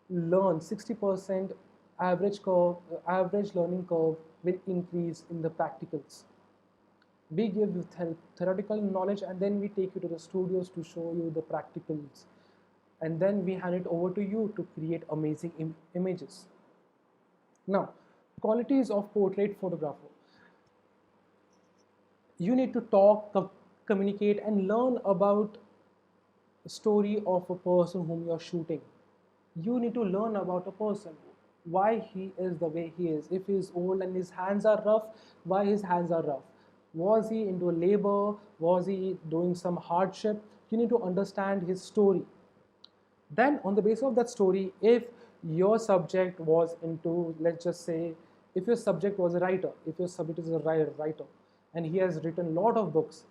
Speaker 1: learn. 60% average learning curve will increase in the practicals. We give you theoretical knowledge and then we take you to the studios to show you the practicals, and then we hand it over to you to create amazing images. Now, qualities of portrait photographer. You need to talk, communicate, and learn about the story of a person whom you're shooting. You need to learn about a person, why he is the way he is. If he's old and his hands are rough, why his hands are rough. Was he into labor? Was he doing some hardship? You need to understand his story. Then, on the basis of that story, if your subject was into, let's just say, if your subject was a writer, if your subject is a writer, and he has written a lot of books,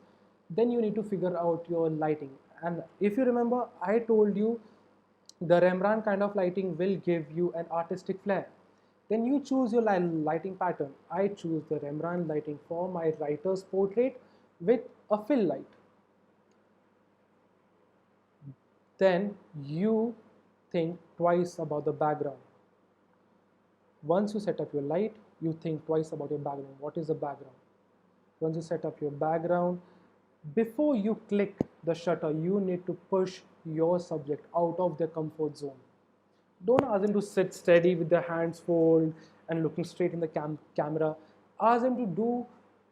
Speaker 1: then you need to figure out your lighting. And if you remember, I told you the Rembrandt kind of lighting will give you an artistic flair. Then you choose your lighting pattern. I choose the Rembrandt lighting for my writer's portrait with a fill light. Then you think twice about the background. Once you set up your light, you think twice about your background. What is the background? Once you set up your background, before you click the shutter, you need to push your subject out of their comfort zone. Don't ask them to sit steady with their hands folded and looking straight in the camera. Ask them to do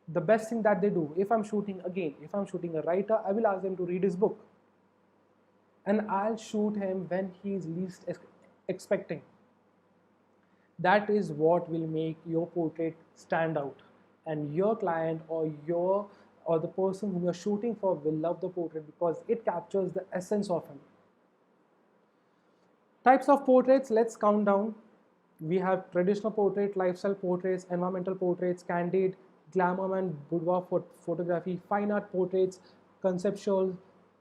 Speaker 1: the best thing that they do. If I'm shooting a writer, I will ask them to read his book. And I'll shoot him when he is least expecting. That is what will make your portrait stand out. And your client or the person whom you're shooting for will love the portrait because it captures the essence of him. Types of portraits, let's count down. We have traditional portrait, lifestyle portraits, environmental portraits, candid, glamour and boudoir photography, fine art portraits, conceptual,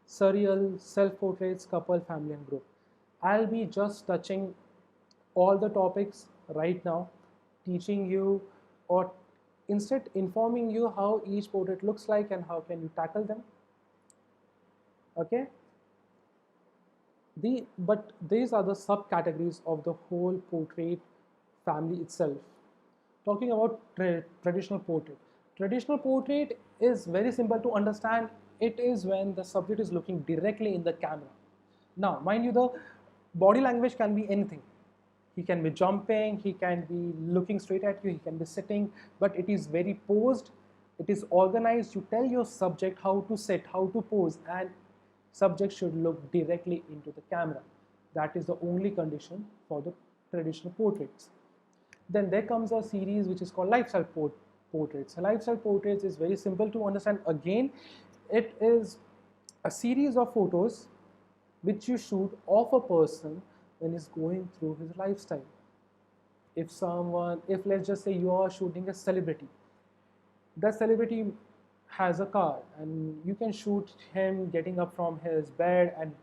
Speaker 1: surreal, self-portraits, couple, family and group. I'll be just touching all the topics right now, teaching you or instead informing you how each portrait looks like and how can you tackle them. Okay? But these are the subcategories of the whole portrait family itself. Talking about traditional portrait. Traditional portrait is very simple to understand. It is when the subject is looking directly in the camera. Now, mind you, the body language can be anything. He can be jumping, he can be looking straight at you, he can be sitting, but it is very posed, it is organized. You tell your subject how to sit, how to pose, and subject should look directly into the camera. That is the only condition for the traditional portraits. Then there comes a series which is called lifestyle portraits. Lifestyle portraits is very simple to understand. Again, it is a series of photos which you shoot of a person when he's going through his lifestyle. If let's just say you are shooting a celebrity, the celebrity has a car and you can shoot him getting up from his bed and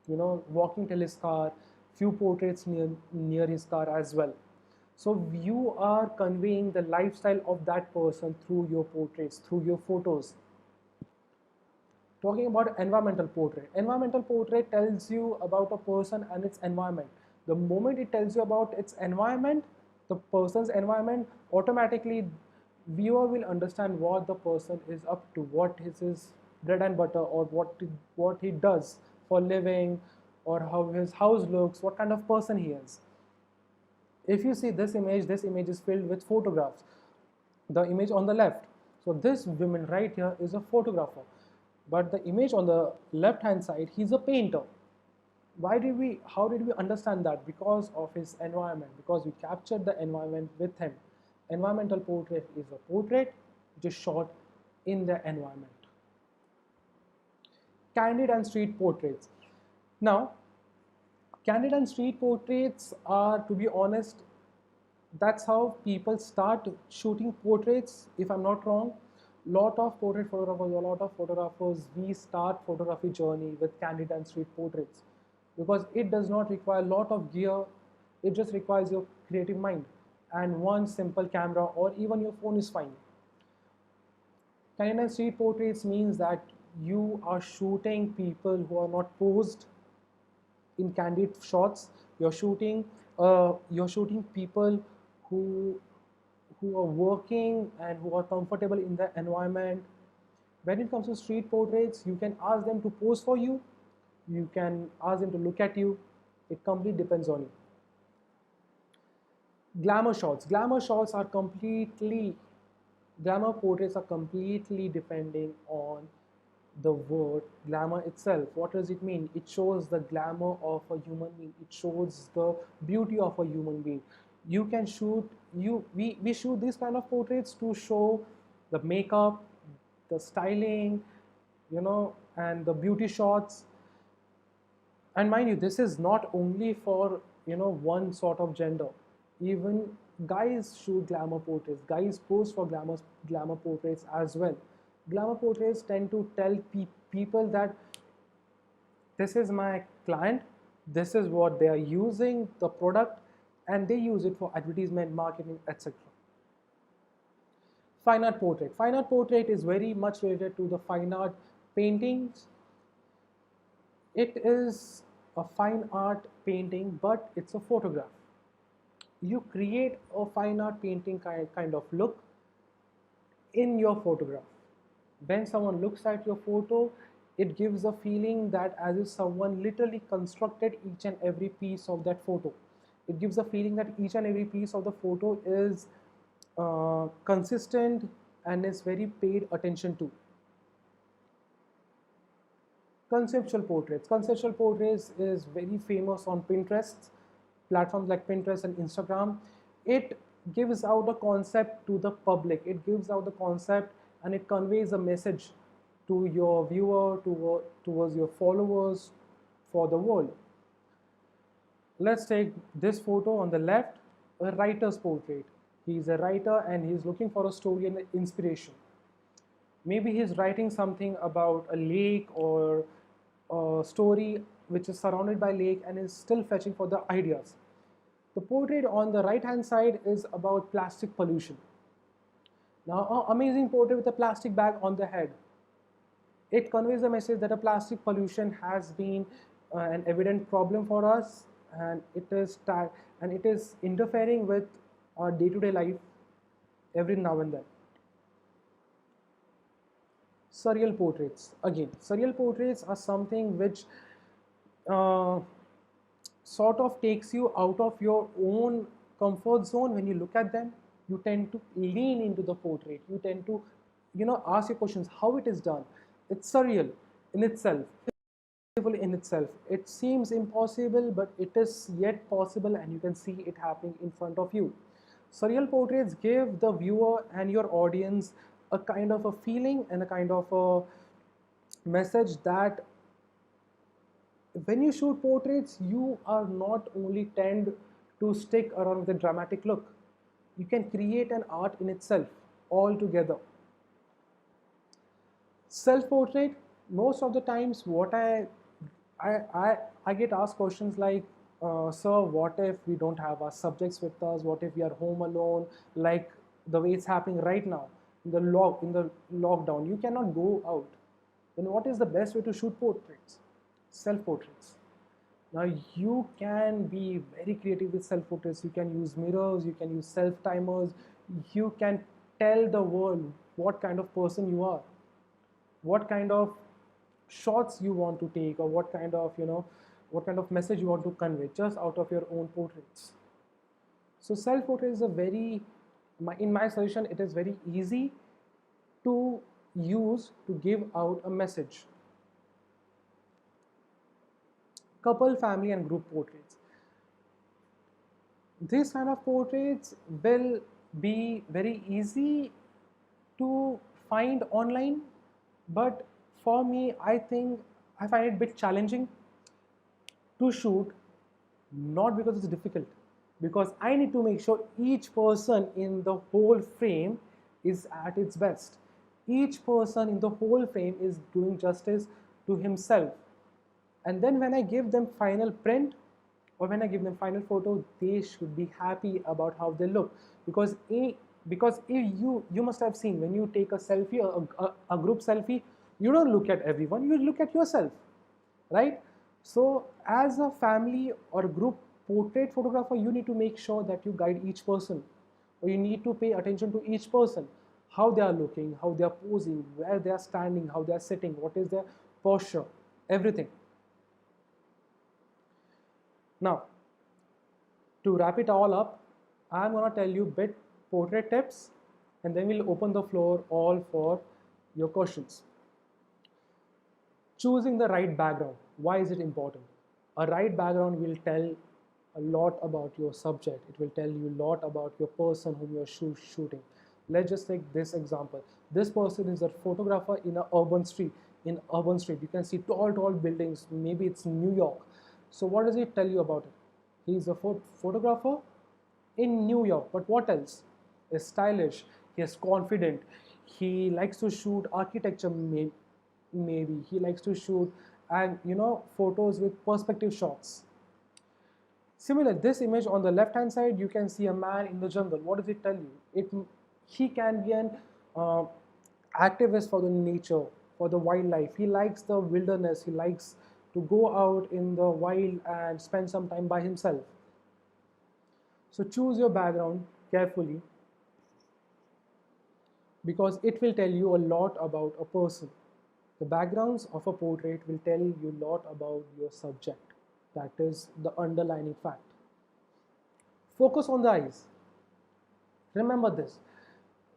Speaker 1: walking till his car, few portraits near his car as well. So you are conveying the lifestyle of that person through your portraits, through your photos. Talking about environmental portrait tells you about a person and its environment. The moment it tells you about its environment, the person's environment, automatically viewer will understand what the person is up to, what is his bread and butter, or what he does for living, or how his house looks, what kind of person he is. If you see this image is filled with photographs. The image on the left, so this woman right here is a photographer, but the image on the left hand side, he's a painter. How did we understand that? Because of his environment, because we captured the environment with him. Environmental portrait is a portrait which is shot in the environment. Candid and street portraits. Now, candid and street portraits are, to be honest, that's how people start shooting portraits, if I'm not wrong. Lot of photographers, we start photography journey with candid and street portraits, because it does not require a lot of gear. It just requires your creative mind and one simple camera, or even your phone is fine. Candid and street portraits means that you are shooting people who are not posed in candid shots. You're shooting people who are working and who are comfortable in the environment. When it comes to street portraits, you can ask them to pose for you. You can ask them to look at you. It completely depends on you. Glamour shots. Glamour portraits are completely depending on the word glamour itself. What does it mean? It shows the glamour of a human being. It shows the beauty of a human being. You can shoot we shoot these kind of portraits to show the makeup, the styling, and the beauty shots. And mind you, this is not only for one sort of gender. Even guys shoot glamour portraits. Guys pose for glamour portraits as well. Glamour portraits tend to tell people that this is my client, this is what they are using, the product, and they use it for advertisement, marketing, etc. Fine art portrait. Fine art portrait is very much related to the fine art paintings. It is a fine art painting, but it's a photograph. You create a fine art painting kind of look in your photograph. When someone looks at your photo, it gives a feeling that as if someone literally constructed each and every piece of that photo. It gives a feeling that each and every piece of the photo is consistent and is very paid attention to. Conceptual portraits. Conceptual portraits is very famous on Pinterest, platforms like Pinterest and Instagram. It gives out a concept to the public. It gives out the concept and it conveys a message to your viewer, towards your followers, for the world. Let's take this photo on the left, a writer's portrait. He's a writer and he's looking for a story and inspiration. Maybe he's writing something about a lake or a story which is surrounded by lake and is still fetching for the ideas. The portrait on the right hand side is about plastic pollution. Now, an amazing portrait with a plastic bag on the head. It conveys the message that a plastic pollution has been an evident problem for us, and it is interfering with our day-to-day life every now and then. Surreal portraits. Again, surreal portraits are something which uh, sort of takes you out of your own comfort zone. When you look at them, you tend to lean into the portrait. You tend to ask your questions, how it is done. It's surreal in itself, beautiful in itself. It seems impossible, but it is yet possible, and you can see it happening in front of you. Surreal portraits give the viewer and your audience a kind of a feeling and a kind of a message that when you shoot portraits, you are not only tend to stick around with a dramatic look. You can create an art in itself altogether. Self-portrait, most of the times, what I, I, I get asked questions like, sir, what if we don't have our subjects with us? What if we are home alone? Like the way it's happening right now in the lockdown, you cannot go out. Then what is the best way to shoot portraits? Self-portraits. Now you can be very creative with self-portraits. You can use mirrors, you can use self-timers, you can tell the world what kind of person you are, what kind of shots you want to take, or what kind of what kind of message you want to convey just out of your own portraits. So self-portrait is a very, in my suggestion, it is very easy to use to give out a message. Couple, family, and group portraits. These kind of portraits will be very easy to find online, but for me, I think I find it a bit challenging to shoot, not because it's difficult, because I need to make sure each person in the whole frame is at its best. Each person in the whole frame is doing justice to himself. And then when I give them final print or when I give them final photo, they should be happy about how they look. Because if you must have seen when you take a selfie, a group selfie, you don't look at everyone, you look at yourself, right? So as a family or group portrait photographer, you need to make sure that you guide each person, or you need to pay attention to each person, how they are looking, how they are posing, where they are standing, how they are sitting, what is their posture, everything. Now, to wrap it all up, I'm going to tell you bit portrait tips, and then we'll open the floor all for your questions. Choosing the right background. Why is it important? A right background will tell a lot about your subject. It will tell you a lot about your person whom you're shooting. Let's just take this example. This person is a photographer in an urban street. In urban street, you can see tall buildings. Maybe it's New York. So what does it tell you about it? He's a photographer in New York. But what else? Is stylish. He is confident. He likes to shoot architecture. Maybe he likes to shoot and photos with perspective shots. Similar, this image on the left hand side, you can see a man in the jungle. What does it tell you? He can be an activist for the nature, for the wildlife. He likes the wilderness. He likes to go out in the wild and spend some time by himself. So choose your background carefully, because it will tell you a lot about a person. The backgrounds of a portrait will tell you a lot about your subject. That is the underlying fact. Focus on the eyes. Remember this.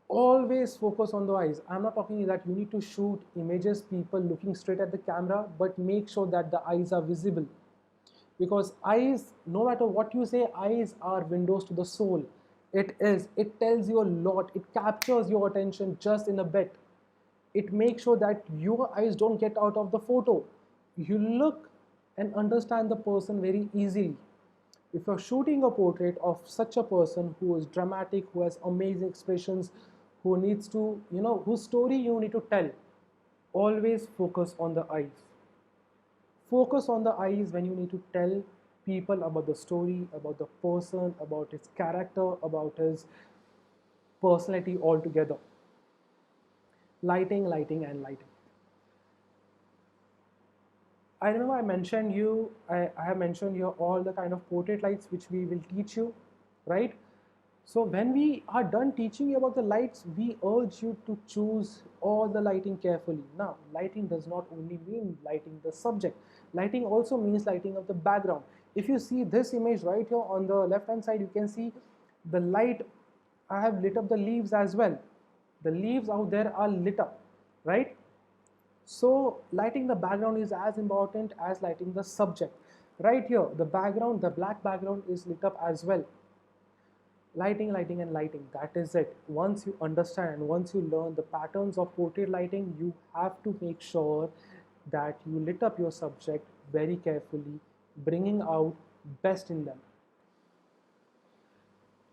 Speaker 1: Always focus on the eyes. I'm not talking that you need to shoot images, people looking straight at the camera, but make sure that the eyes are visible. Because eyes, no matter what you say, eyes are windows to the soul. It tells you a lot. It captures your attention just in a bit. It makes sure that your eyes don't get out of the photo. You look and understand the person very easily. If you're shooting a portrait of such a person who is dramatic, who has amazing expressions, who needs to, whose story you need to tell, always focus on the eyes. Focus on the eyes when you need to tell people about the story, about the person, about his character, about his personality altogether. Lighting, lighting, and lighting. I remember I have mentioned you all the kind of portrait lights which we will teach you, right? So when we are done teaching you about the lights, we urge you to choose all the lighting carefully. Now, lighting does not only mean lighting the subject. Lighting also means lighting of the background. If you see this image right here on the left hand side, you can see the light. I have lit up the leaves as well. The leaves out there are lit up, right? So lighting the background is as important as lighting the subject. Right here, the background, the black background is lit up as well. Lighting, lighting, and lighting. That is it. Once you understand, once you learn the patterns of portrait lighting, you have to make sure that you lit up your subject very carefully, bringing out best in them.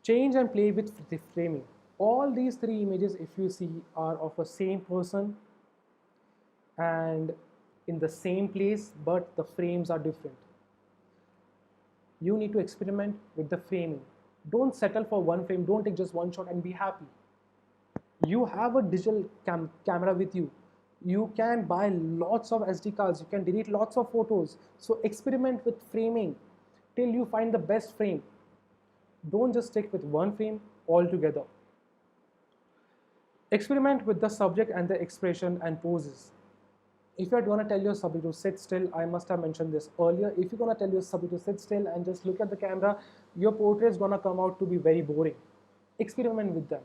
Speaker 1: Change and play with the framing. All these three images, if you see, are of a same person and in the same place, but the frames are different. You need to experiment with the framing. Don't settle for one frame. Don't take just one shot and be happy. You have a digital camera with you. You can buy lots of SD cards. You can delete lots of photos. So experiment with framing till you find the best frame. Don't just stick with one frame altogether. Experiment with the subject and the expression and poses. If you're going to tell your subject to sit still, I must have mentioned this earlier. If you're going to tell your subject to sit still and just look at the camera, your portrait is going to come out to be very boring. Experiment with them.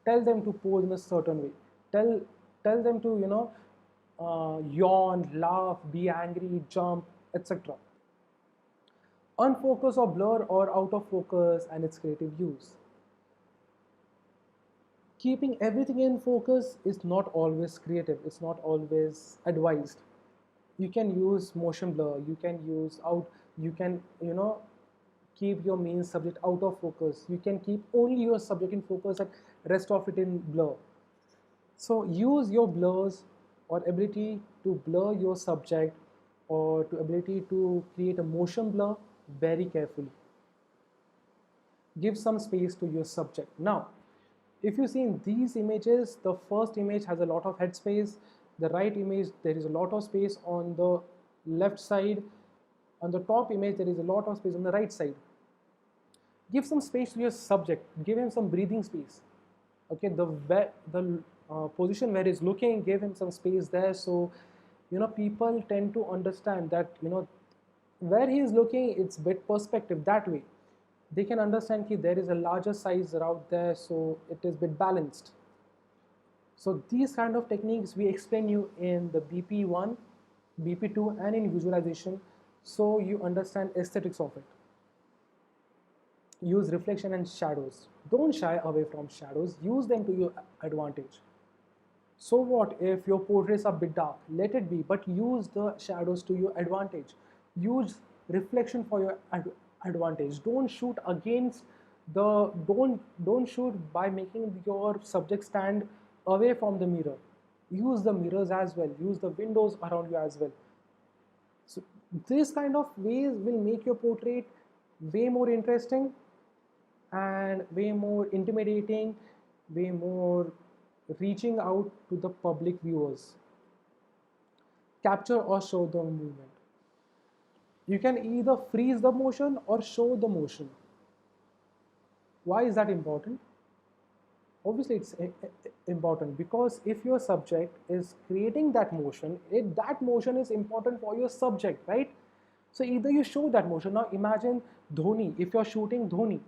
Speaker 1: Tell them to pose in a certain way. Tell them to, yawn, laugh, be angry, jump, etc. Unfocus or blur or out of focus and its creative use. Keeping everything in focus is not always creative, it's not always advised. You can use motion blur, you can use out, you can, keep your main subject out of focus. You can keep only your subject in focus and rest of it in blur. So use your blurs or ability to blur your subject or to ability to create a motion blur very carefully. Give some space to your subject. Now, if you see in these images, the first image has a lot of head space. The right image, there is a lot of space on the left side. On the top image, there is a lot of space on the right side. Give some space to your subject. Give him some breathing space. Okay, the position where he's looking, give him some space there. So, people tend to understand that, where he is looking, it's bit perspective that way. They can understand that there is a larger size out there, so it is bit balanced. So these kind of techniques we explain you in the BP1, BP2 and in visualization, so you understand aesthetics of it. Use reflection and shadows. Don't shy away from shadows, use them to your advantage. So what if your portraits are a bit dark? Let it be, but use the shadows to your advantage. Use reflection for your advantage. Don't shoot against the don't shoot by making your subject stand away from the mirror. Use the mirrors as well. Use the windows around you as well. So this kind of ways will make your portrait way more interesting and way more intimidating, way more reaching out to the public viewers. Capture or show the movement. You can either freeze the motion or show the motion. Why is that important? Obviously, it's important because if your subject is creating that motion, that motion is important for your subject, right? So either you show that motion. Now imagine Dhoni, if you're shooting Dhoni,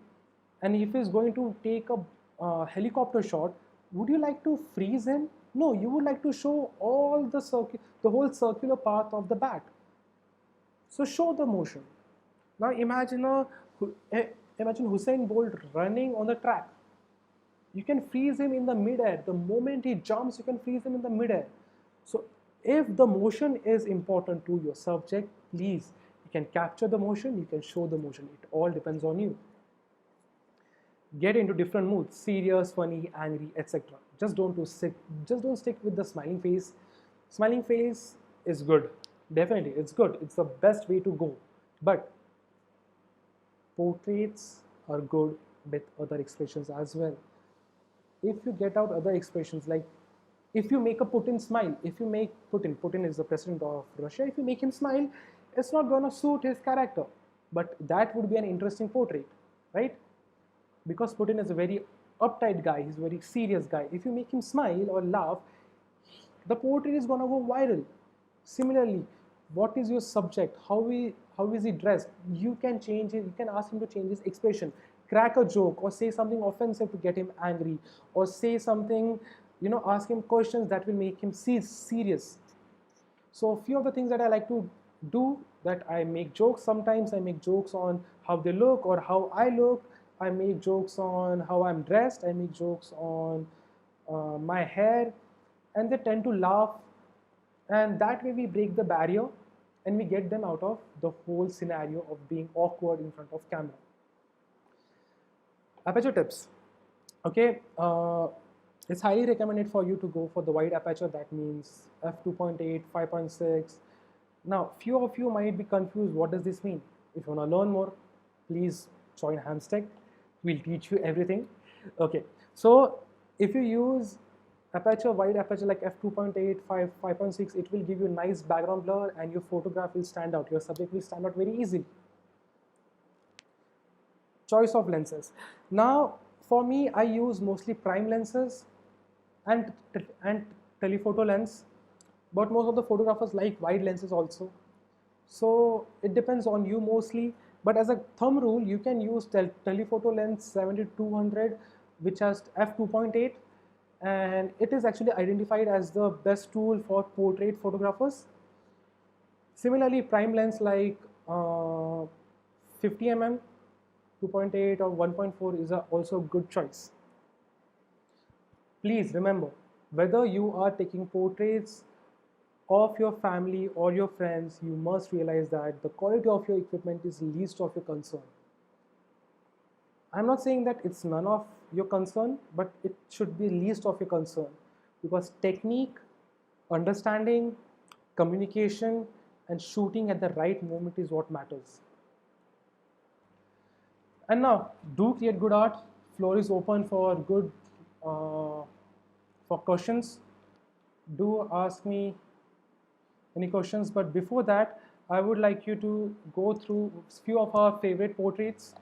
Speaker 1: and if he's going to take a helicopter shot, would you like to freeze him? No, you would like to show all the whole circular path of the bat. So show the motion. Now imagine Usain Bolt running on the track. You can freeze him in the midair. The moment he jumps, you can freeze him in the midair. So if the motion is important to your subject, please, you can capture the motion, you can show the motion. It all depends on you. Get into different moods, serious, funny, angry, etc. Just don't stick with the smiling face. Smiling face is good. Definitely, it's good. It's the best way to go. But portraits are good with other expressions as well. If you get out other expressions, like if you make a Putin smile, if you make Putin is the president of Russia, if you make him smile, it's not going to suit his character. But that would be an interesting portrait, right? Because Putin is a very uptight guy, he's a very serious guy. If you make him smile or laugh, the portrait is going to go viral. Similarly, what is your subject? How is he dressed? You can change it. You can ask him to change his expression, crack a joke, or say something offensive to get him angry, or say something, ask him questions that will make him serious. So a few of the things that I like to do, that I make jokes. Sometimes I make jokes on how they look or how I look. I make jokes on how I'm dressed, I make jokes on my hair, and they tend to laugh. And that way we break the barrier and we get them out of the whole scenario of being awkward in front of camera. Aperture tips. Okay, it's highly recommended for you to go for the wide aperture. That means f2.8, 5.6. Now, few of you might be confused. What does this mean? If you want to learn more, please join Hamstack. We'll teach you everything. Okay, so if you use aperture, wide aperture like f2.8, 5.6, it will give you nice background blur and your photograph will stand out. Your subject will stand out very easily. Choice of lenses. Now, for me, I use mostly prime lenses and telephoto lens, but most of the photographers like wide lenses also. So it depends on you mostly. But as a thumb rule, you can use telephoto lens 70-200, which has f2.8, and it is actually identified as the best tool for portrait photographers. Similarly, prime lens like 50 mm, 2.8 or 1.4 is also a good choice. Please remember, whether you are taking portraits of your family or your friends, you must realize that the quality of your equipment is least of your concern. I'm not saying that it's none of your concern, but it should be least of your concern, because technique, understanding, communication, and shooting at the right moment is what matters. And now, do create good art. Floor is open for good for questions. Do ask me any questions, but before that, I would like you to go through few of our favorite portraits.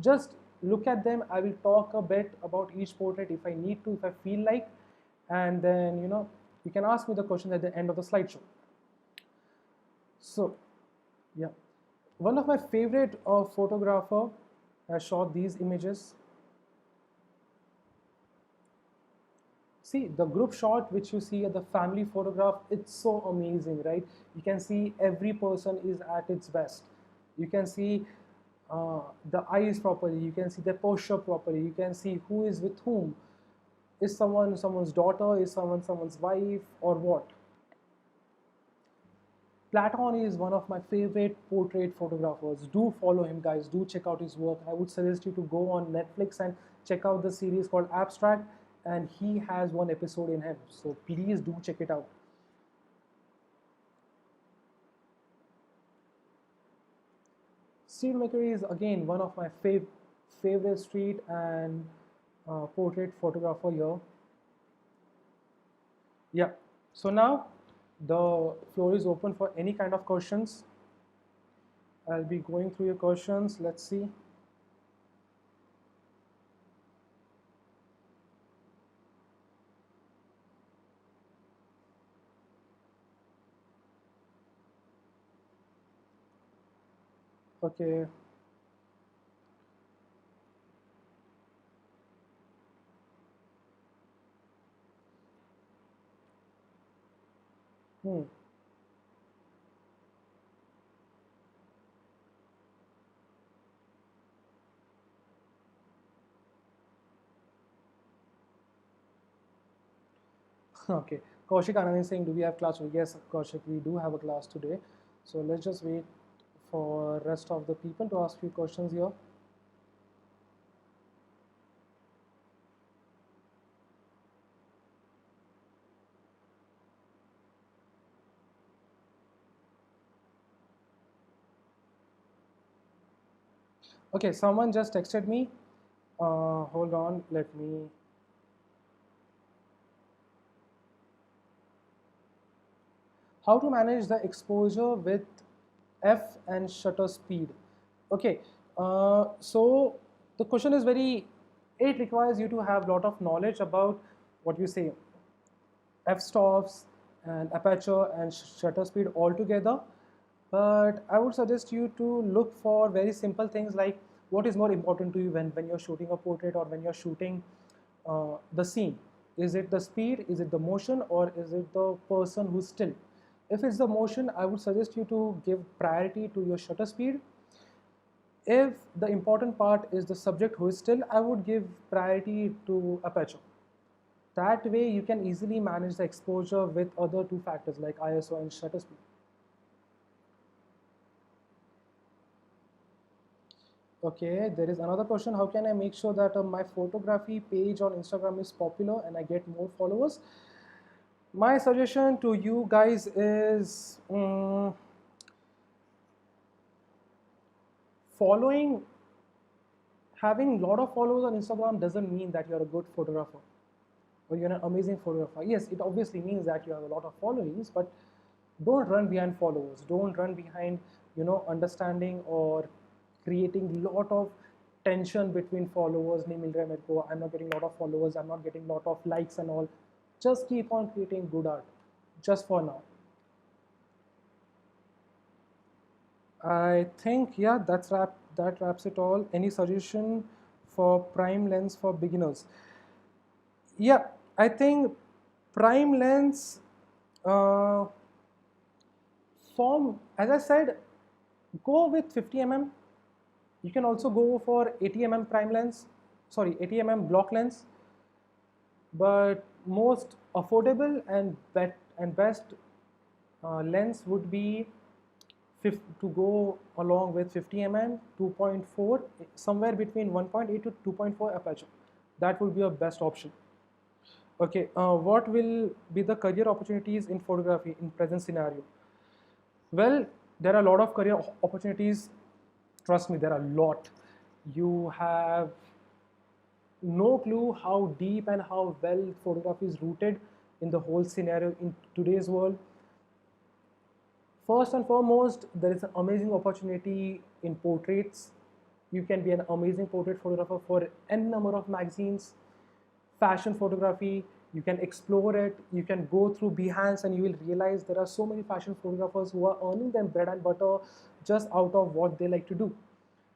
Speaker 1: Just look at them. I will talk a bit about each portrait if I need to, if I feel like, and then you can ask me the questions at the end of the slideshow. So, yeah, one of my favorite photographer has shot these images. See, the group shot which you see at the family photograph, it's so amazing, right? You can see every person is at its best. You can see the eyes properly. You can see the posture properly. You can see who is with whom. Is someone someone's daughter? Is someone someone's wife, or what? Platon is one of my favorite portrait photographers. Do follow him, guys. Do check out his work. I would suggest you to go on Netflix and check out the series called Abstract, and he has one episode in him. So please do check it out. Steve McCurry is again one of my favorite street and portrait photographer here. Yeah. So now the floor is open for any kind of questions. I'll be going through your questions. Let's see. Okay. Hmm. Okay. Kaushik Anand is saying, do we have class today? Yes, Kaushik, we do have a class today. So let's just wait for rest of the people to ask few questions here. Okay, someone just texted me. Hold on, let me. How to manage the exposure with f and shutter speed? Okay, so the question is very. It requires you to have a lot of knowledge about what you say, f-stops and aperture and shutter speed altogether. But I would suggest you to look for very simple things like what is more important to you when you're shooting a portrait or when you're shooting the scene. Is it the speed, is it the motion, or is it the person who's still? If it's the motion, I would suggest you to give priority to your shutter speed. If the important part is the subject who is still, I would give priority to aperture. That way you can easily manage the exposure with other two factors like ISO and shutter speed. Okay, there is another question. How can I make sure that my photography page on Instagram is popular and I get more followers? My suggestion to you guys is following, having a lot of followers on Instagram doesn't mean that you're a good photographer or you're an amazing photographer. Yes, it obviously means that you have a lot of followings, but don't run behind followers. Don't run behind, understanding or creating lot of tension between followers. नहीं मिल रहा है मेरे को, I'm not getting lot of followers, I'm not getting lot of likes and all. Just keep on creating good art, just for now. I think, yeah, that wraps it all. Any suggestion for prime lens for beginners? Yeah, I think prime lens uh, form, as I said, go with 50 mm. You can also go for 80 mm prime lens, sorry, 80 mm block lens. But most affordable and best lens would be to go along with 50 mm 2.4, somewhere between 1.8 to 2.4 aperture. That would be a best option. Okay, what will be the career opportunities in photography in present scenario? Well, there are a lot of career opportunities. Trust me, there are a lot. You have no clue how deep and how well photography is rooted in the whole scenario in today's world. First and foremost, there is an amazing opportunity in portraits. You can be an amazing portrait photographer for n number of magazines. Fashion photography, you can explore it. You can go through Behance and you will realize there are so many fashion photographers who are earning them bread and butter just out of what they like to do.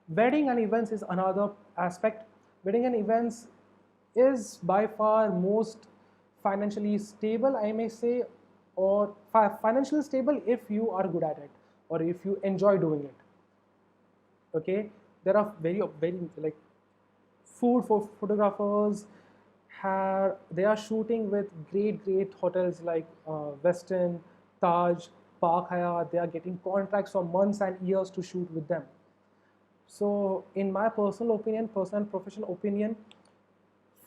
Speaker 1: Wedding and events is another aspect. Wedding and events is by far most financially stable, I may say, or financially stable if you are good at it or if you enjoy doing it. Okay, there are very like food for photographers. They are shooting with great hotels like Westin, Taj, Park Hyatt. They are getting contracts for months and years to shoot with them. So, in my personal opinion, personal and professional opinion,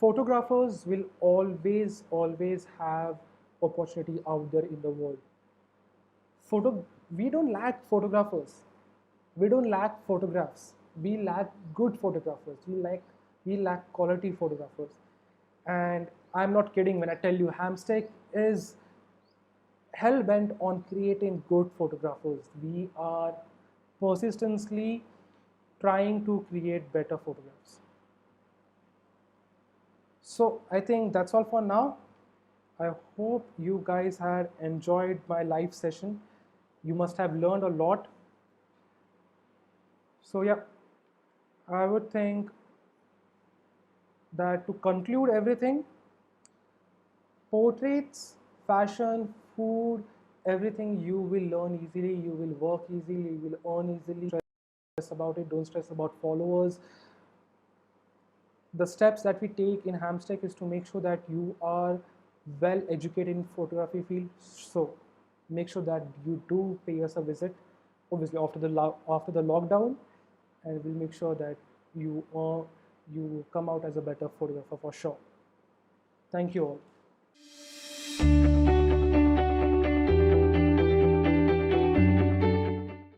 Speaker 1: photographers will always have opportunity out there in the world. We don't lack photographers. We don't lack photographs. We lack good photographers. We lack quality photographers. And I'm not kidding when I tell you Hamstech is hell bent on creating good photographers. We are persistently trying to create better photographs. So I think that's all for now. I hope you guys had enjoyed my live session. You must have learned a lot. So yeah, I would think that to conclude everything, portraits, fashion, food, everything you will learn easily, you will work easily, you will earn easily. Don't stress about it, don't stress about followers. The steps that we take in Hamstech is to make sure that you are well educated in photography field. So make sure that you do pay us a visit, obviously after the lockdown, and we'll make sure that you come out as a better photographer for sure. Thank you all.